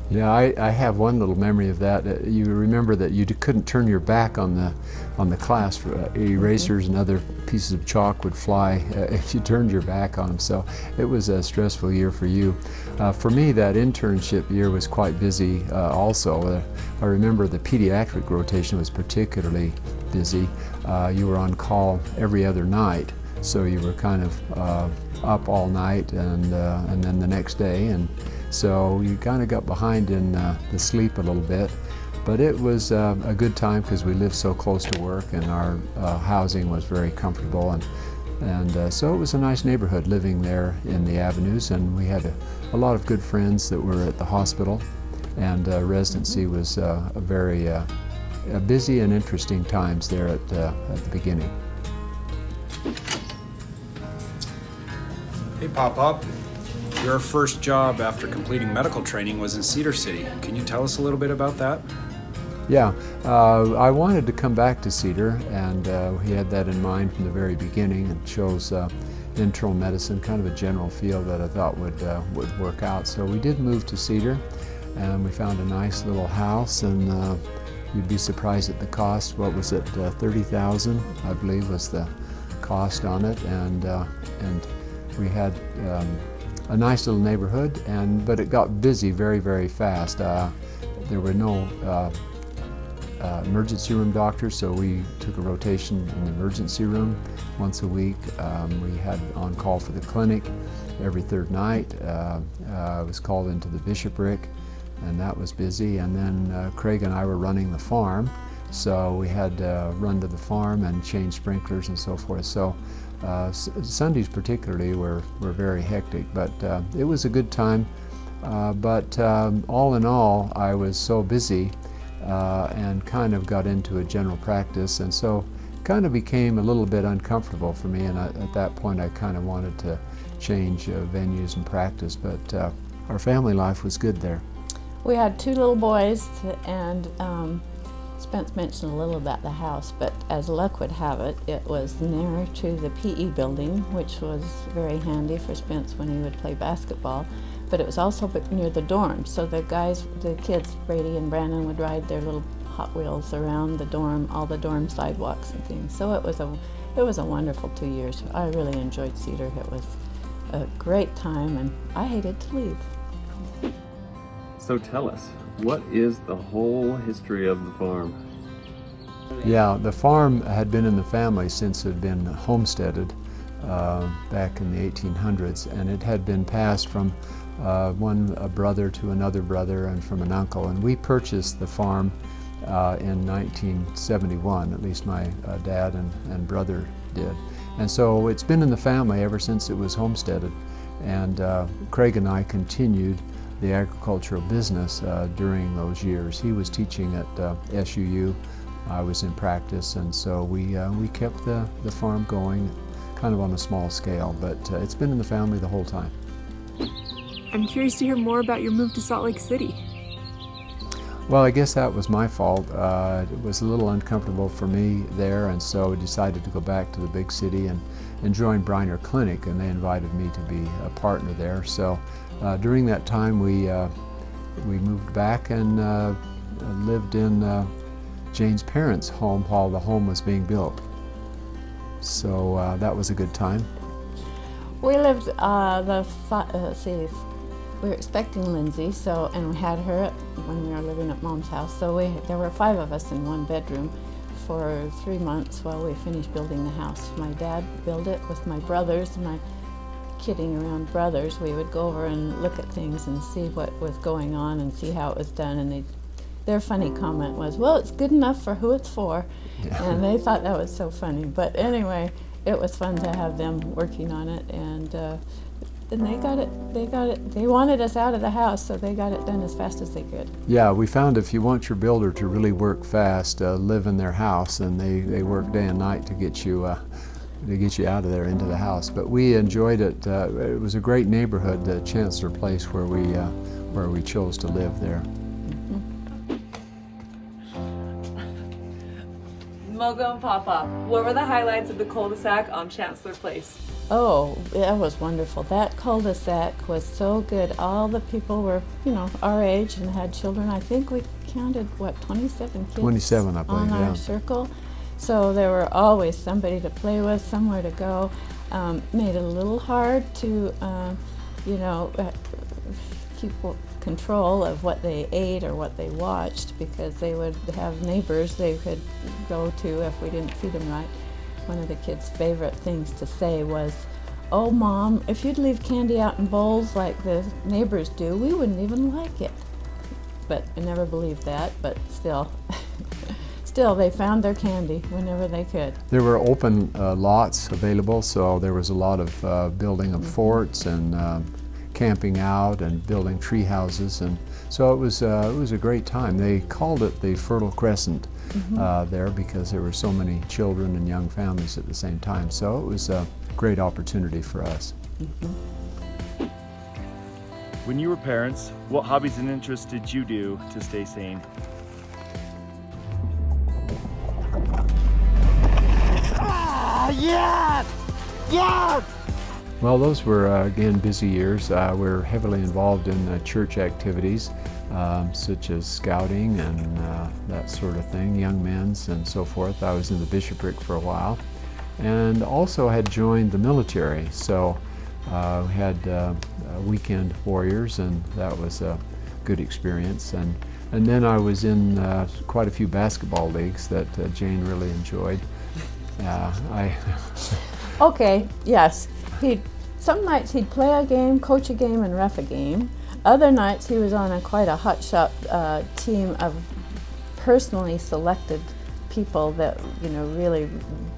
Yeah, I have one little memory of that. You remember that you couldn't turn your back on the class. For erasers and other pieces of chalk would fly if you turned your back on them. So it was a stressful year for you. For me, that internship year was quite busy also. I remember the pediatric rotation was particularly busy. You were on call every other night. So you were kind of up all night and then the next day, and so you kind of got behind in the sleep a little bit. But it was a good time because we lived so close to work, and our housing was very comfortable, and so it was a nice neighborhood living there in the avenues, and we had a lot of good friends that were at the hospital, and residency was a very busy and interesting times there at the beginning. Hey, Pop-Up. Your first job after completing medical training was in Cedar City. Can you tell us a little bit about that? Yeah, I wanted to come back to Cedar, and we had that in mind from the very beginning, and chose internal medicine, kind of a general field that I thought would work out. So we did move to Cedar, and we found a nice little house, and you'd be surprised at the cost. What was it, $30,000, I believe, was the cost on it, and we had a nice little neighborhood, but it got busy very, very fast. There were no emergency room doctors, so we took a rotation in the emergency room once a week. We had on call for the clinic every third night. I was called into the bishopric, and that was busy. And then Craig and I were running the farm, so we had to run to the farm and change sprinklers and so forth. So Sundays particularly were very hectic, but it was a good time. But all in all, I was so busy and kind of got into a general practice, and so kind of became a little bit uncomfortable for me, and at that point I kind of wanted to change venues and practice, but our family life was good there. We had 2 little boys, and Spence mentioned a little about the house, but as luck would have it, it was near to the PE building, which was very handy for Spence when he would play basketball, but it was also near the dorm, so the kids, Brady and Brandon, would ride their little Hot Wheels around the dorm, all the dorm sidewalks and things. So it was a wonderful 2 years. I really enjoyed Cedar. It was a great time, and I hated to leave. So tell us, what is the whole history of the farm? Yeah, the farm had been in the family since it had been homesteaded back in the 1800s, and it had been passed from a brother to another brother and from an uncle, and we purchased the farm in 1971, at least my dad and brother did. And so it's been in the family ever since it was homesteaded, and Craig and I continued the agricultural business during those years. He was teaching at SUU, I was in practice, and so we kept the farm going kind of on a small scale, but it's been in the family the whole time. I'm curious to hear more about your move to Salt Lake City. Well, I guess that was my fault. It was a little uncomfortable for me there, and so I decided to go back to the big city and join Briner Clinic, and they invited me to be a partner there. So during that time, we moved back and lived in Jane's parents' home while the home was being built. So that was a good time. We lived we were expecting Lindsay, and we had her when we were living at Mom's house. So there were 5 of us in one bedroom for 3 months while we finished building the house. My dad built it with my brothers, my kidding around brothers. We would go over and look at things and see what was going on and see how it was done. And their funny comment was, "Well, it's good enough for who it's for." Yeah. And they thought that was so funny. But anyway, it was fun to have them working on it, and they got it. They wanted us out of the house, so they got it done as fast as they could. Yeah, we found if you want your builder to really work fast, live in their house, and they work day and night to get you out of there into the house. But we enjoyed it. It was a great neighborhood, the Chancellor place where we chose to live there. Mogo and Papa, what were the highlights of the Cul-De-Sac on Chancellor Place? Oh, that was wonderful. That Cul-De-Sac was so good. All the people were, our age and had children. I think we counted, 27 kids? 27, I believe, on our circle. So there were always somebody to play with, somewhere to go. Made it a little hard to, keep control of what they ate or what they watched, because they would have neighbors they could go to if we didn't feed them right. One of the kids' favorite things to say was, "Oh, Mom, if you'd leave candy out in bowls like the neighbors do, we wouldn't even like it." But I never believed that, but still, they found their candy whenever they could. There were open lots available, so there was a lot of building of forts and camping out and building tree houses, and so it was a great time. They called it the Fertile Crescent there because there were so many children and young families at the same time. So it was a great opportunity for us. When you were parents, what hobbies and interests did you do to stay sane? Yes! Yes! Well, those were, again, busy years. We're heavily involved in church activities, such as scouting and that sort of thing, young men's and so forth. I was in the bishopric for a while, and also had joined the military. So we had weekend warriors, and that was a good experience. And then I was in quite a few basketball leagues that Jane really enjoyed. Okay, yes. Some nights he'd play a game, coach a game, and ref a game. Other nights he was on quite a hotshot team of personally selected people that really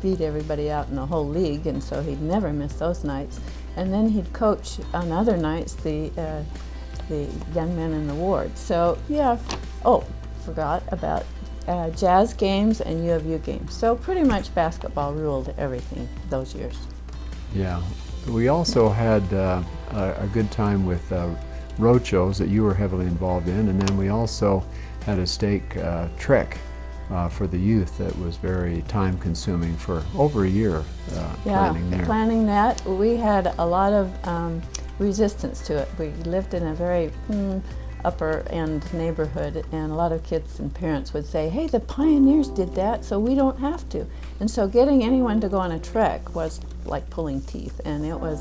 beat everybody out in the whole league, and so he'd never miss those nights. And then he'd coach on other nights the young men in the ward. So yeah. Oh, forgot about jazz games and U of U games. So pretty much basketball ruled everything those years. Yeah. We also had a good time with road shows that you were heavily involved in, and then we also had a stake trek for the youth that was very time consuming for over a year planning there. Planning that. We had a lot of resistance to it. We lived in a very upper end neighborhood, and a lot of kids and parents would say, "Hey, the pioneers did that, so we don't have to." And so getting anyone to go on a trek was like pulling teeth, and it was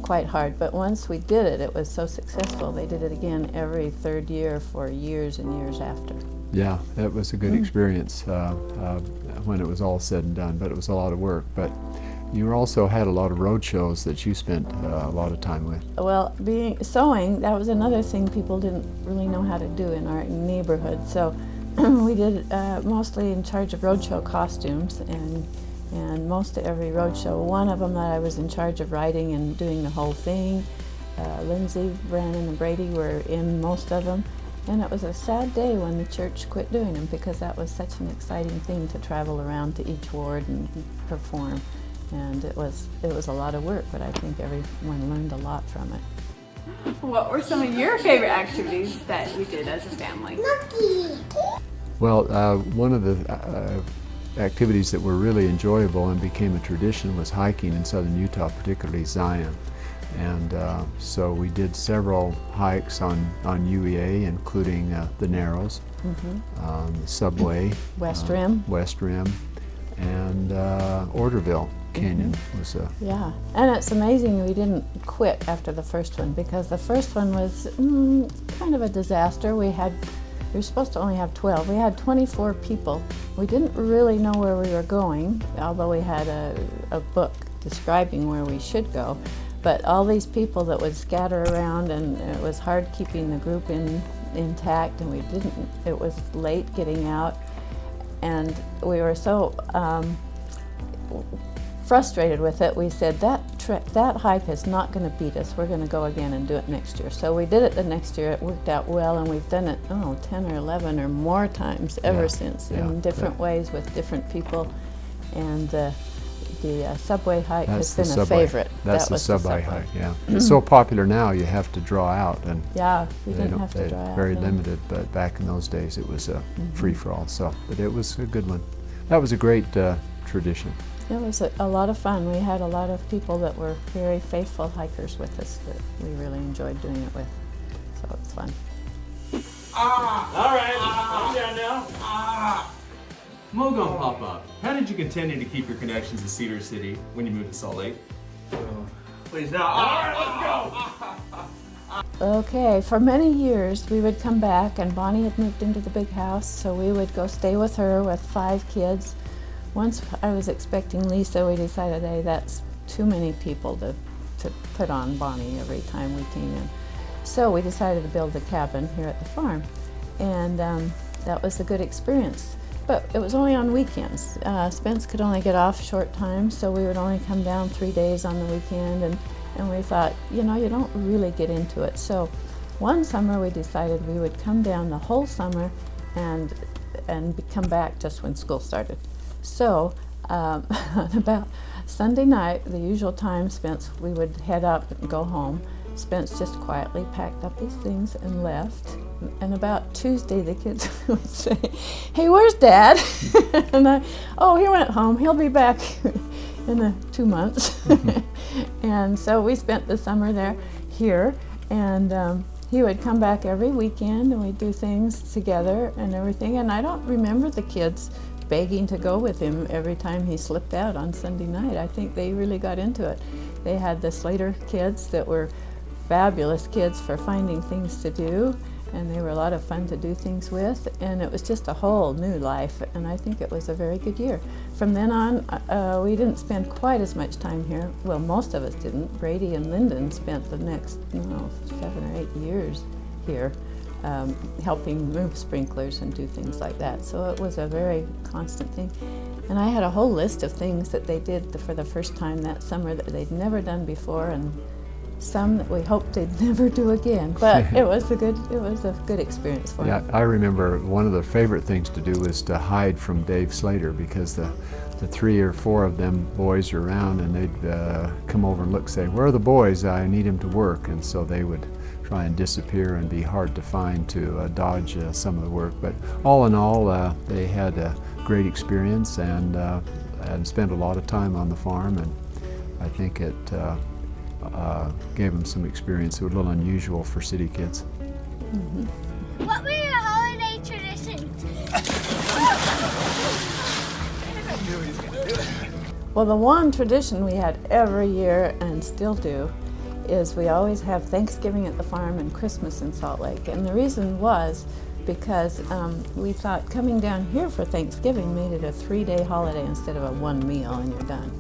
quite hard. But once we did it, it was so successful. They did it again every third year for years and years after. Yeah, it was a good experience when it was all said and done, but it was a lot of work. But you also had a lot of road shows that you spent a lot of time with. Well, sewing, that was another thing people didn't really know how to do in our neighborhood. So we did mostly in charge of roadshow costumes, and most of every roadshow. One of them that I was in charge of writing and doing the whole thing. Lindsay, Brandon, and Brady were in most of them. And it was a sad day when the church quit doing them, because that was such an exciting thing to travel around to each ward and perform. And it was a lot of work, but I think everyone learned a lot from it. What were some of your favorite activities that we did as a family? Well, one of the activities that were really enjoyable and became a tradition was hiking in southern Utah, particularly Zion. And so we did several hikes on UEA, including the Narrows, the Subway, West Rim, and Orderville Canyon was a... Yeah, and it's amazing we didn't quit after the first one, because the first one was kind of a disaster. We were supposed to only have 12. We had 24 people. We didn't really know where we were going, although we had a book describing where we should go. But all these people that would scatter around, and it was hard keeping the group intact, and it was late getting out. And we were so frustrated with it, we said that hike is not going to beat us. We're going to go again and do it next year. So we did it the next year. It worked out well, and we've done it 10 or 11 or more times ever since, in different ways with different people. And the subway hike has been a favorite. That's the subway hike, yeah. It's so popular now you have to draw out, and we didn't have to draw out. Very limited, but back in those days it was a free-for-all. But it was a good one. That was a great tradition. It was a lot of fun. We had a lot of people that were very faithful hikers with us that we really enjoyed doing it with. So it's fun. All right, calm down now. Mogo and Pop-Up, how did you continue to keep your connections to Cedar City when you moved to Salt Lake? Please now. All right, let's go. Okay, for many years we would come back, and Bonnie had moved into the big house, so we would go stay with her with 5 kids. Once I was expecting Lisa, we decided, hey, that's too many people to put on Bonnie every time we came in. So we decided to build a cabin here at the farm, and that was a good experience. But it was only on weekends. Spence could only get off short time, so we would only come down 3 days on the weekend, and we thought, you don't really get into it. So one summer we decided we would come down the whole summer and come back just when school started. So about Sunday night, the usual time, we would head up and go home. Spence just quietly packed up his things and left. And about Tuesday, the kids would say, hey, where's Dad? And he went home. He'll be back in 2 months. And so we spent the summer here, and he would come back every weekend, and we'd do things together and everything. And I don't remember the kids begging to go with him every time he slipped out on Sunday night. I think they really got into it. They had the Slater kids that were fabulous kids for finding things to do, and they were a lot of fun to do things with, and it was just a whole new life, and I think it was a very good year. From then on, we didn't spend quite as much time here. Well, most of us didn't. Brady and Lynden spent the next 7 or 8 years here, helping move sprinklers and do things like that. So it was a very constant thing. And I had a whole list of things that they did for the first time that summer that they'd never done before, and some that we hoped they'd never do again. But it was a good experience for them. Yeah, I remember one of the favorite things to do was to hide from Dave Slater, because the 3 or 4 of them boys are around, and they'd come over and look, say, where are the boys? I need him to work. And so they would try and disappear and be hard to find to dodge some of the work. But all in all, they had a great experience and spent a lot of time on the farm, and I think it gave them some experience that was a little unusual for city kids. What were your holiday traditions? Well, the one tradition we had every year and still do is we always have Thanksgiving at the farm and Christmas in Salt Lake. And the reason was because we thought coming down here for Thanksgiving made it a 3-day holiday instead of a 1 meal and you're done.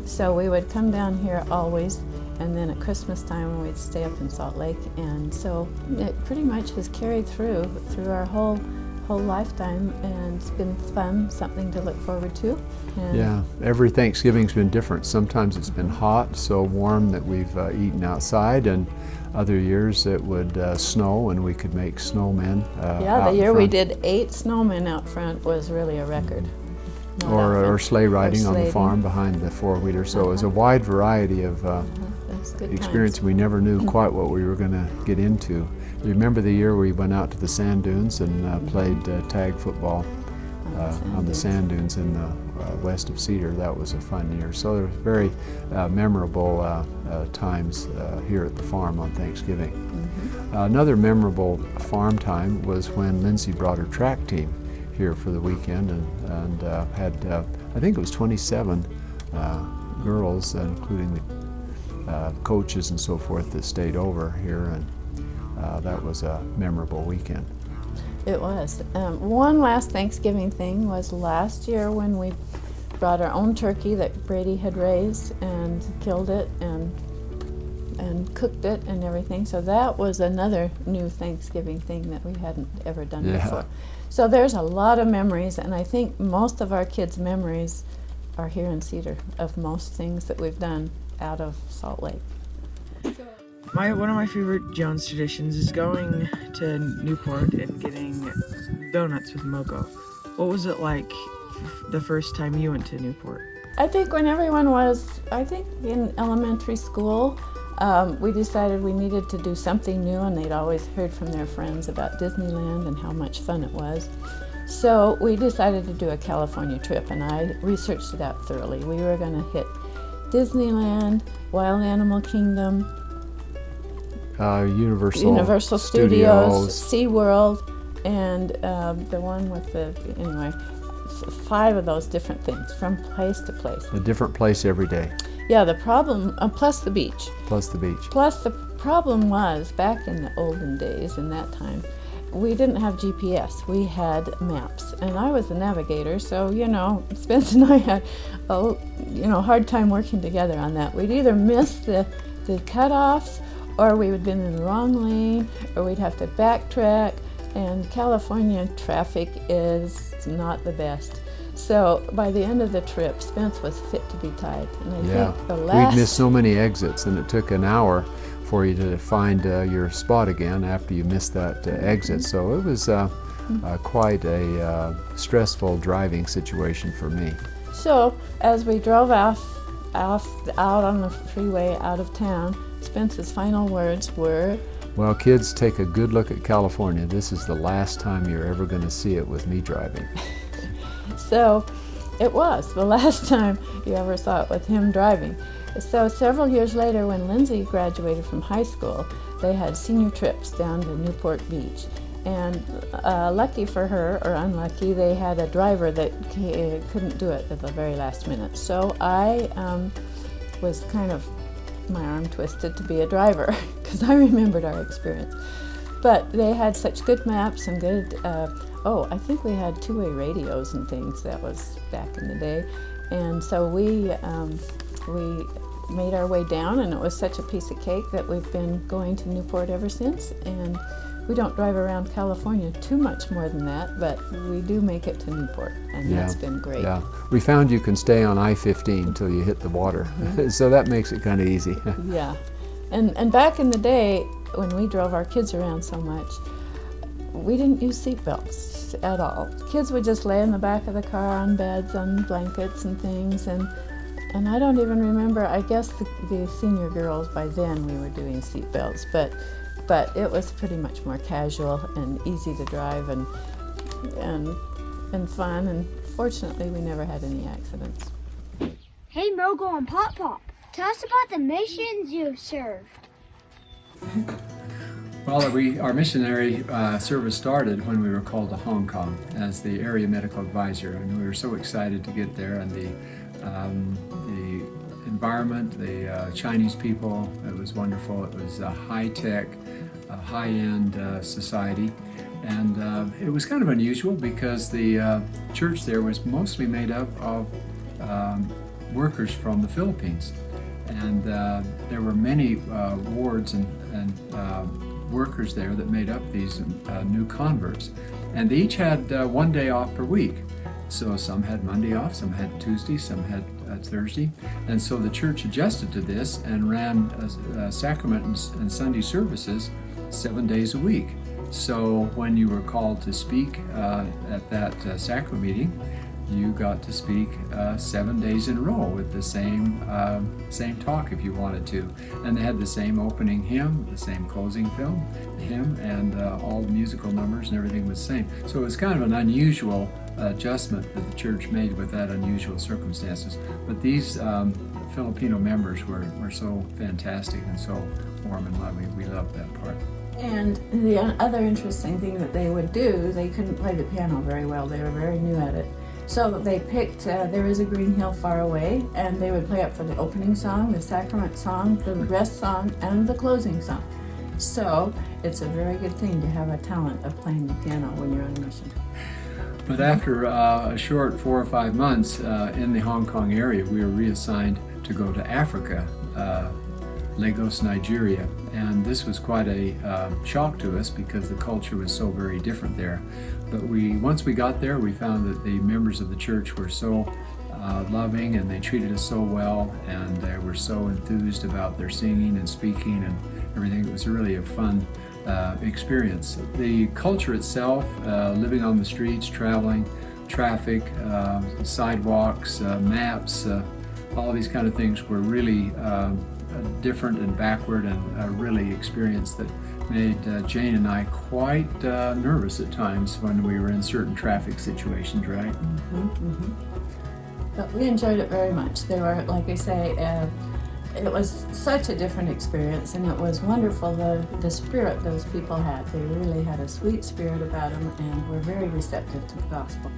So we would come down here always, and then at Christmas time we'd stay up in Salt Lake. And so it pretty much has carried through our whole lifetime, and it's been fun, something to look forward to. And yeah, every Thanksgiving's been different. Sometimes it's been hot, so warm that we've eaten outside, and other years it would snow and we could make snowmen the year we did 8 snowmen out front was really a record. Or sleigh riding on the farm behind the 4-wheeler. So it was a wide variety of experience. We never knew quite what we were going to get into. Remember the year we went out to the sand dunes and played tag football on the sand dunes in the west of Cedar? That was a fun year. So there were very memorable times here at the farm on Thanksgiving. Another memorable farm time was when Lindsay brought her track team here for the weekend and had, I think it was 27 girls, including the coaches and so forth, that stayed over here, and that was a memorable weekend. It was. One last Thanksgiving thing was last year when we brought our own turkey that Brady had raised and killed it and cooked it and everything. So that was another new Thanksgiving thing that we hadn't ever done before. So there's a lot of memories, and I think most of our kids' memories are here in Cedar of most things that we've done out of Salt Lake. One of my favorite Jones traditions is going to Newport and getting donuts with Mogo. What was it like the first time you went to Newport? I think when everyone was, in elementary school, we decided we needed to do something new, and they'd always heard from their friends about Disneyland and how much fun it was. So we decided to do a California trip, and I researched it out thoroughly. We were going to hit Disneyland, Wild Animal Kingdom, Universal Studios, SeaWorld, and the one with the, 5 of those different things from place to place. A different place every day. Yeah, the problem, plus the beach. Plus the beach. Plus the problem was, back in the olden days, in that time, we didn't have GPS. We had maps, and I was the navigator, so, Spence and I had a hard time working together on that. We'd either miss the cutoffs, or we would have been in the wrong lane, or we'd have to backtrack, and California traffic is not the best. So by the end of the trip, Spence was fit to be tied. And I think we'd missed so many exits, and it took an hour for you to find your spot again after you missed that exit. So it was quite a stressful driving situation for me. So as we drove out on the freeway out of town, Spence's final words were, "Well, kids, take a good look at California. This is the last time you're ever going to see it with me driving." So it was the last time you ever saw it with him driving. So several years later, when Lindsay graduated from high school, they had senior trips down to Newport Beach. And lucky for her, or unlucky, they had a driver that couldn't do it at the very last minute. So I was kind of my arm twisted to be a driver because I remembered our experience. But they had such good maps and good, I think we had two-way radios and things. That was back in the day. And so we made our way down, and it was such a piece of cake that we've been going to Newport ever since. And we don't drive around California too much more than that, but we do make it to Newport, and that's been great. Yeah, we found you can stay on I-15 until you hit the water, so that makes it kind of easy. Yeah, and back in the day, when we drove our kids around so much, we didn't use seatbelts at all. Kids would just lay in the back of the car on beds, on blankets and things, and I don't even remember, I guess the senior girls, by then we were doing seatbelts, but it was pretty much more casual and easy to drive and fun, and fortunately we never had any accidents. Hey Mogo and Pop Pop, tell us about the missions you've served. Well, our missionary service started when we were called to Hong Kong as the area medical advisor, and we were so excited to get there, and the environment, the Chinese people, it was wonderful. It was high-tech, high-end society, and it was kind of unusual because the church there was mostly made up of workers from the Philippines, and there were many wards and workers there that made up these new converts, and they each had 1 day off per week. So some had Monday off, some had Tuesday, some had Thursday, and so the church adjusted to this and ran sacrament and Sunday services 7 days a week. So when you were called to speak at that sacrament meeting, you got to speak 7 days in a row with the same talk if you wanted to. And they had the same opening hymn, the same closing hymn, and all the musical numbers and everything was the same. So it was kind of an unusual adjustment that the church made with that unusual circumstances. But these Filipino members were so fantastic and so warm and loving. We loved that part. And the other interesting thing that they would do, they couldn't play the piano very well. They were very new at it. So they picked There Is a Green Hill Far Away, and they would play it for the opening song, the sacrament song, the rest song, and the closing song. So it's a very good thing to have a talent of playing the piano when you're on a mission. But after a short 4 or 5 months in the Hong Kong area, we were reassigned to go to Africa, Lagos, Nigeria. And this was quite a shock to us because the culture was so very different there. But once we got there, we found that the members of the church were so loving, and they treated us so well, and they were so enthused about their singing and speaking and everything. It was really a fun experience. The culture itself, living on the streets, traveling, traffic, sidewalks, maps, all these kind of things were really different and backward, and a really experience that made Jane and I quite nervous at times when we were in certain traffic situations, right? But we enjoyed it very much. They were, like I say, it was such a different experience, and it was wonderful, the spirit those people had. They really had a sweet spirit about them and were very receptive to the gospel.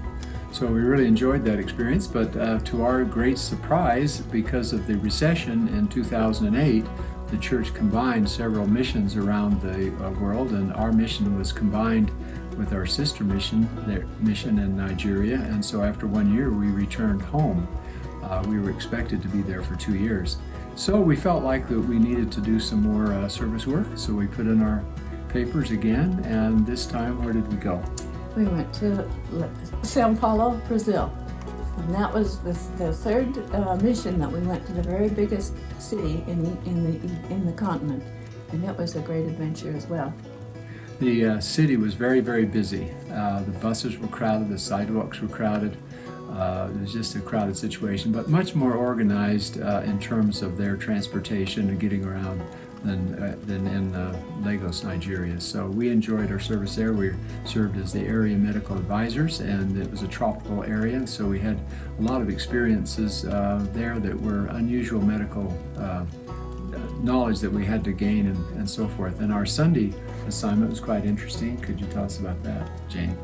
So we really enjoyed that experience, but to our great surprise, because of the recession in 2008, the church combined several missions around the world, and our mission was combined with our sister mission, their mission in Nigeria, and so after 1 year we returned home. We were expected to be there for 2 years. So we felt like that we needed to do some more service work, so we put in our papers again, and this time, where did we go? We went to São Paulo, Brazil. And that was the third mission that we went to, the very biggest city in the continent. And it was a great adventure as well. The city was very, very busy. The buses were crowded, the sidewalks were crowded. It was just a crowded situation, but much more organized in terms of their transportation and getting around than in Lagos, Nigeria. So we enjoyed our service there. We served as the area medical advisors, and it was a tropical area, and so we had a lot of experiences there that were unusual medical knowledge that we had to gain and so forth. And our Sunday assignment was quite interesting. Could you tell us about that, Jane,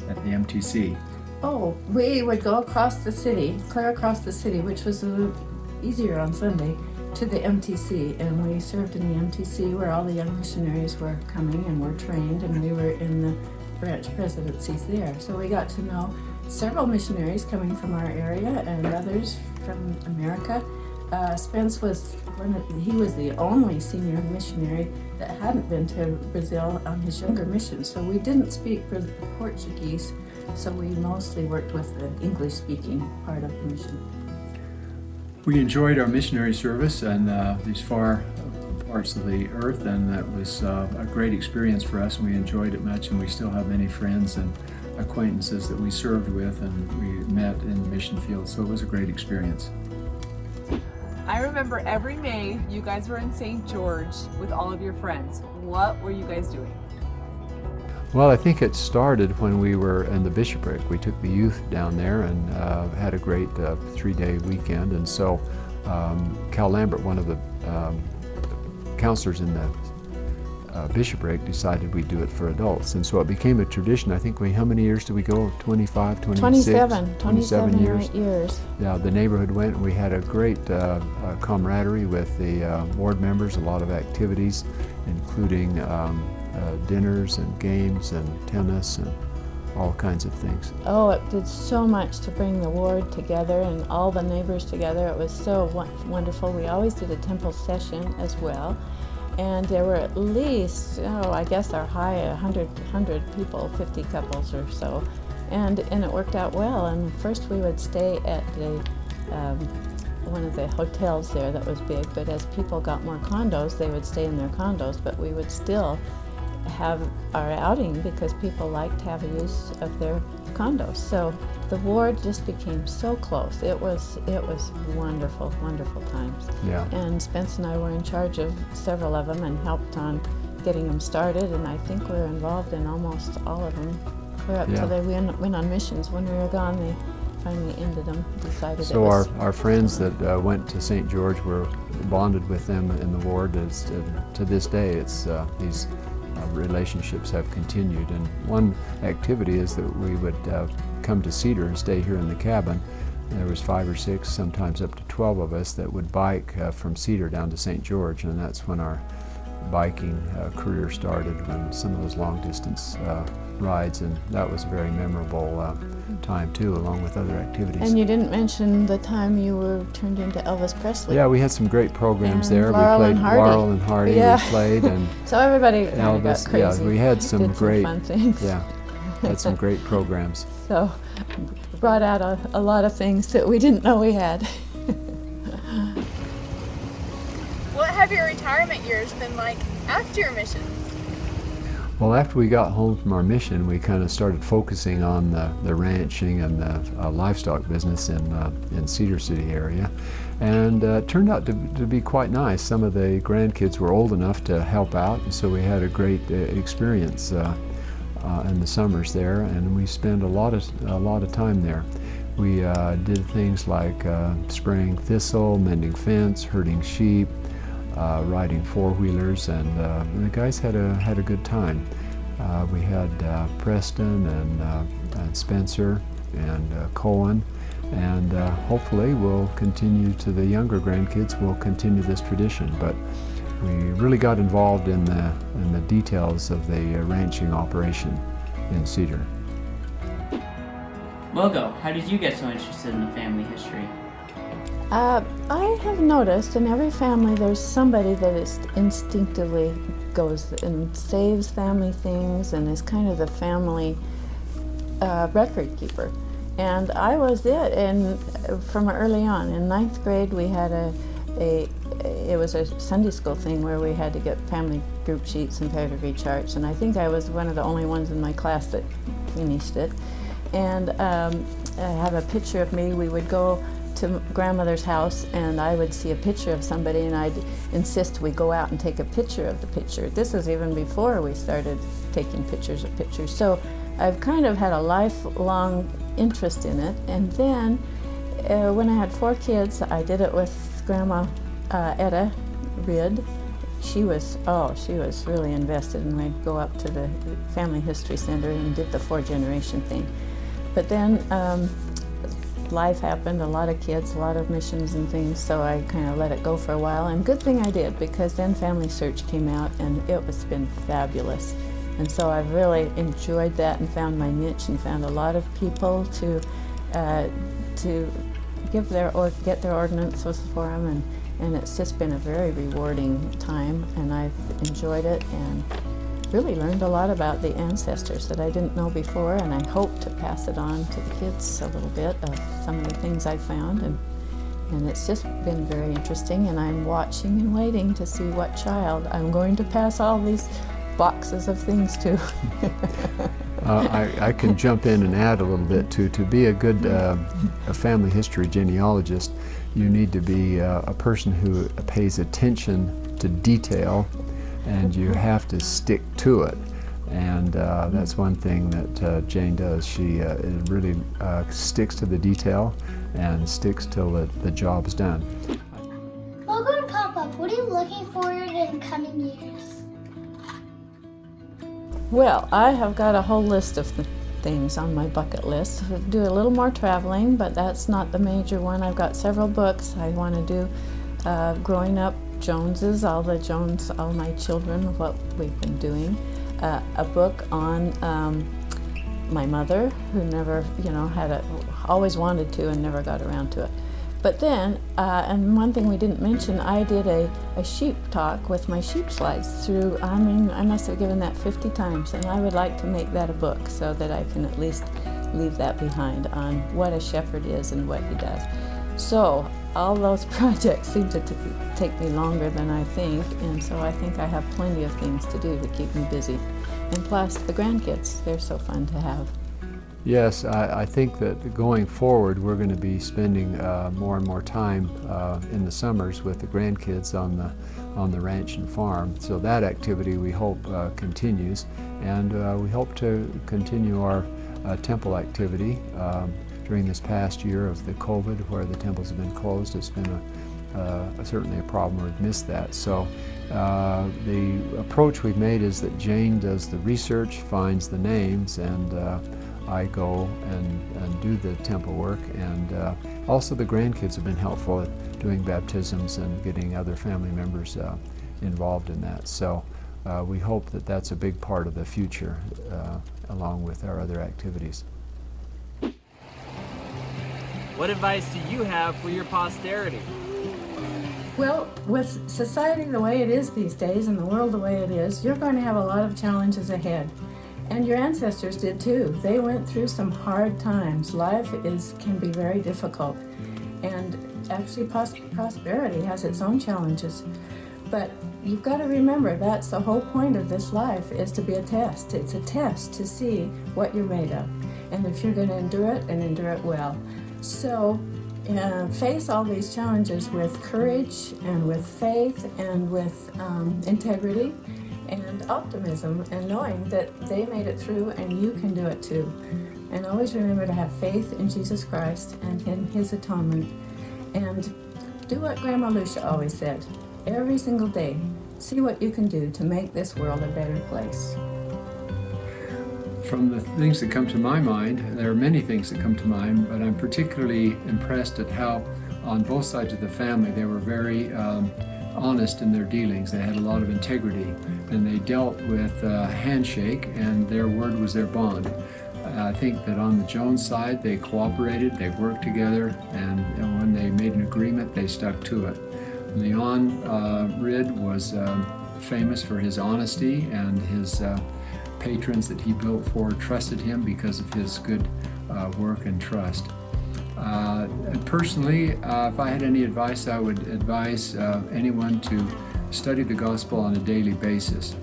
at the MTC? Oh, we would go across the city, clear across the city, which was a little easier on Sunday, to the MTC, and we served in the MTC where all the young missionaries were coming and were trained, and we were in the branch presidencies there. So we got to know several missionaries coming from our area and others from America. Spence was he was the only senior missionary that hadn't been to Brazil on his younger mission, so we didn't speak Portuguese, so we mostly worked with the English-speaking part of the mission. We enjoyed our missionary service in these far parts of the earth, and that was a great experience for us, and we enjoyed it much, and we still have many friends and acquaintances that we served with and we met in the mission field, so it was a great experience. I remember every May you guys were in St. George with all of your friends. What were you guys doing? Well, I think it started when we were in the bishopric. We took the youth down there and had a great 3-day weekend. And so Cal Lambert, one of the counselors in the bishopric, decided we'd do it for adults. And so it became a tradition. I think how many years did we go? 25, 26? 27 years. Yeah, the neighborhood went, and we had a great camaraderie with the ward members, a lot of activities, including dinners and games and tennis and all kinds of things. Oh, it did so much to bring the ward together and all the neighbors together. It was so wonderful. We always did a temple session as well. And there were at least, I guess our high, 100 people, 50 couples or so. And it worked out well. And first we would stay at the one of the hotels there that was big, but as people got more condos, they would stay in their condos, but we would still have our outing because people liked to have a use of their condos. So the ward just became so close. It was wonderful, wonderful times. Yeah. And Spence and I were in charge of several of them and helped on getting them started, and I think we're involved in almost all of them, clear up till they went on missions. When we were gone, they finally ended them, decided so it was... our friends that went to St. George were bonded with them in the ward. To this day, it's these relationships have continued. And one activity is that we would come to Cedar and stay here in the cabin. There was 5 or 6, sometimes up to 12 of us that would bike from Cedar down to St. George, and that's when our biking career started, when some of those long distance rides, and that was a very memorable time too, along with other activities. And you didn't mention the time you were turned into Elvis Presley. Yeah, we had some great programs there. Laurel we played and Hardy. Laurel and Hardy. Yeah. We played, and so everybody Elvis. got crazy. Yeah, we had some great fun things. Yeah, had some great programs. So brought out a lot of things that we didn't know we had. What have your retirement years been like after your missions? Well, after we got home from our mission, we kind of started focusing on the ranching and the livestock business in Cedar City area, and it turned out to be quite nice. Some of the grandkids were old enough to help out, and so we had a great experience in the summers there, and we spent a lot of time there. We did things like spraying thistle, mending fence, herding sheep, riding four-wheelers, and the guys had a good time. We had Preston and Spencer and Cohen, and hopefully we'll continue to the younger grandkids. We'll continue this tradition, but we really got involved in the details of the ranching operation in Cedar. Mogo, how did you get so interested in the family history? I have noticed in every family there's somebody that is instinctively goes and saves family things and is kind of the family record keeper. And I was it, and from early on. In 9th grade we had it was a Sunday school thing where we had to get family group sheets and pedagogy charts, and I think I was one of the only ones in my class that finished it. And I have a picture of me. We would go to grandmother's house and I would see a picture of somebody and I'd insist we go out and take a picture of the picture. This is even before we started taking pictures of pictures. So I've kind of had a lifelong interest in it. And then when I had 4 kids, I did it with Grandma Etta Ridd. She was really invested, and we'd go up to the Family History Center and did the 4-generation thing. But then life happened, a lot of kids, a lot of missions and things, so I kind of let it go for a while. And good thing I did, because then Family Search came out and it's been fabulous. And so I've really enjoyed that and found my niche and found a lot of people to give get their ordinances for them, and it's just been a very rewarding time, and I've enjoyed it and really learned a lot about the ancestors that I didn't know before, and I hope to pass it on to the kids a little bit of some of the things I found, and it's just been very interesting, and I'm watching and waiting to see what child I'm going to pass all these boxes of things to. I can jump in and add a little bit to be a good a family history genealogist. You need to be a person who pays attention to detail, and you have to stick to it. And that's one thing that Jane does. She really sticks to the detail and sticks till the job's done. Mogo and Pop-Up, what are you looking forward to in coming years? Well, I have got a whole list of things on my bucket list. Do a little more traveling, but that's not the major one. I've got several books I want to do. Growing up Joneses, all my children, what we've been doing. A book on my mother, who never, always wanted to and never got around to it. But then, and one thing we didn't mention, I did a sheep talk with my sheep slides through, I must have given that 50 times, and I would like to make that a book so that I can at least leave that behind on what a shepherd is and what he does. So all those projects seem to take me longer than I think, and so I think I have plenty of things to do to keep me busy. And plus, the grandkids, they're so fun to have. Yes, I think that going forward we're going to be spending more and more time in the summers with the grandkids on the ranch and farm. So that activity we hope continues, and we hope to continue our temple activity. During this past year of the COVID, where the temples have been closed, it's been certainly a problem. We've missed that. So the approach we've made is that Jane does the research, finds the names, and I go and do the temple work. And also the grandkids have been helpful at doing baptisms and getting other family members involved in that. So we hope that that's a big part of the future, along with our other activities. What advice do you have for your posterity? Well, with society the way it is these days and the world the way it is, you're going to have a lot of challenges ahead. And your ancestors did too. They went through some hard times. Life can be very difficult. And actually prosperity has its own challenges. But you've got to remember that's the whole point of this life, is to be a test. It's a test to see what you're made of. And if you're going to endure it, and endure it well. So face all these challenges with courage and with faith and with integrity and optimism, and knowing that they made it through and you can do it too. And always remember to have faith in Jesus Christ and in His atonement. And do what Grandma Lucia always said. Every single day, see what you can do to make this world a better place. From the things that come to my mind, there are many things that come to mind, but I'm particularly impressed at how on both sides of the family they were very honest in their dealings. They had a lot of integrity, and they dealt with handshake, and their word was their bond. I think that on the Jones side, they cooperated, they worked together, and when they made an agreement, they stuck to it. Leon Rid was famous for his honesty, and his patrons that he built for trusted him because of his good work and trust. And personally, if I had any advice, I would advise anyone to study the gospel on a daily basis.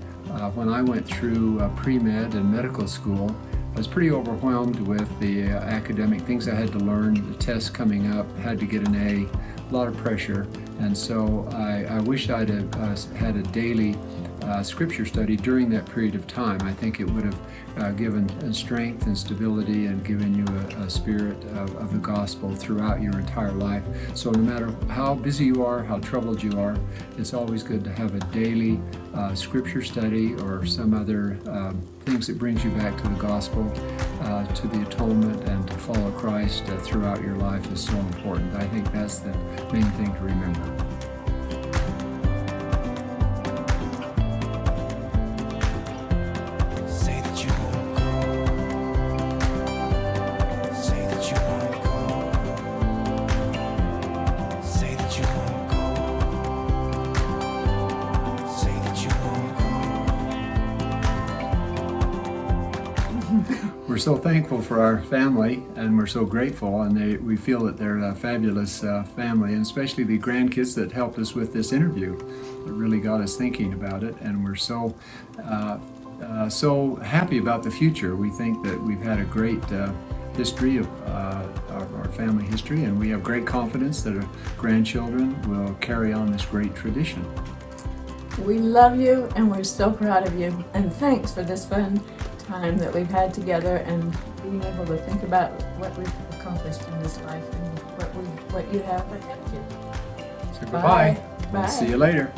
When I went through pre-med and medical school, I was pretty overwhelmed with the academic things I had to learn, the tests coming up, had to get an A, a lot of pressure. And so I wish I'd have had a daily scripture study during that period of time. I think it would have given strength and stability and given you a spirit of the gospel throughout your entire life. So no matter how busy you are, how troubled you are, it's always good to have a daily scripture study or some other things that brings you back to the gospel, to the atonement, and to follow Christ throughout your life is so important. I think that's the main thing to remember. We're so thankful for our family, and we're so grateful, and we feel that they're a fabulous family, and especially the grandkids that helped us with this interview. It really got us thinking about it, and we're so happy about the future. We think that we've had a great history of our family history, and we have great confidence that our grandchildren will carry on this great tradition. We love you, and we're so proud of you, and thanks for this fun time that we've had together and being able to think about what we've accomplished in this life and what you have ahead of you. So goodbye. Bye. See you later.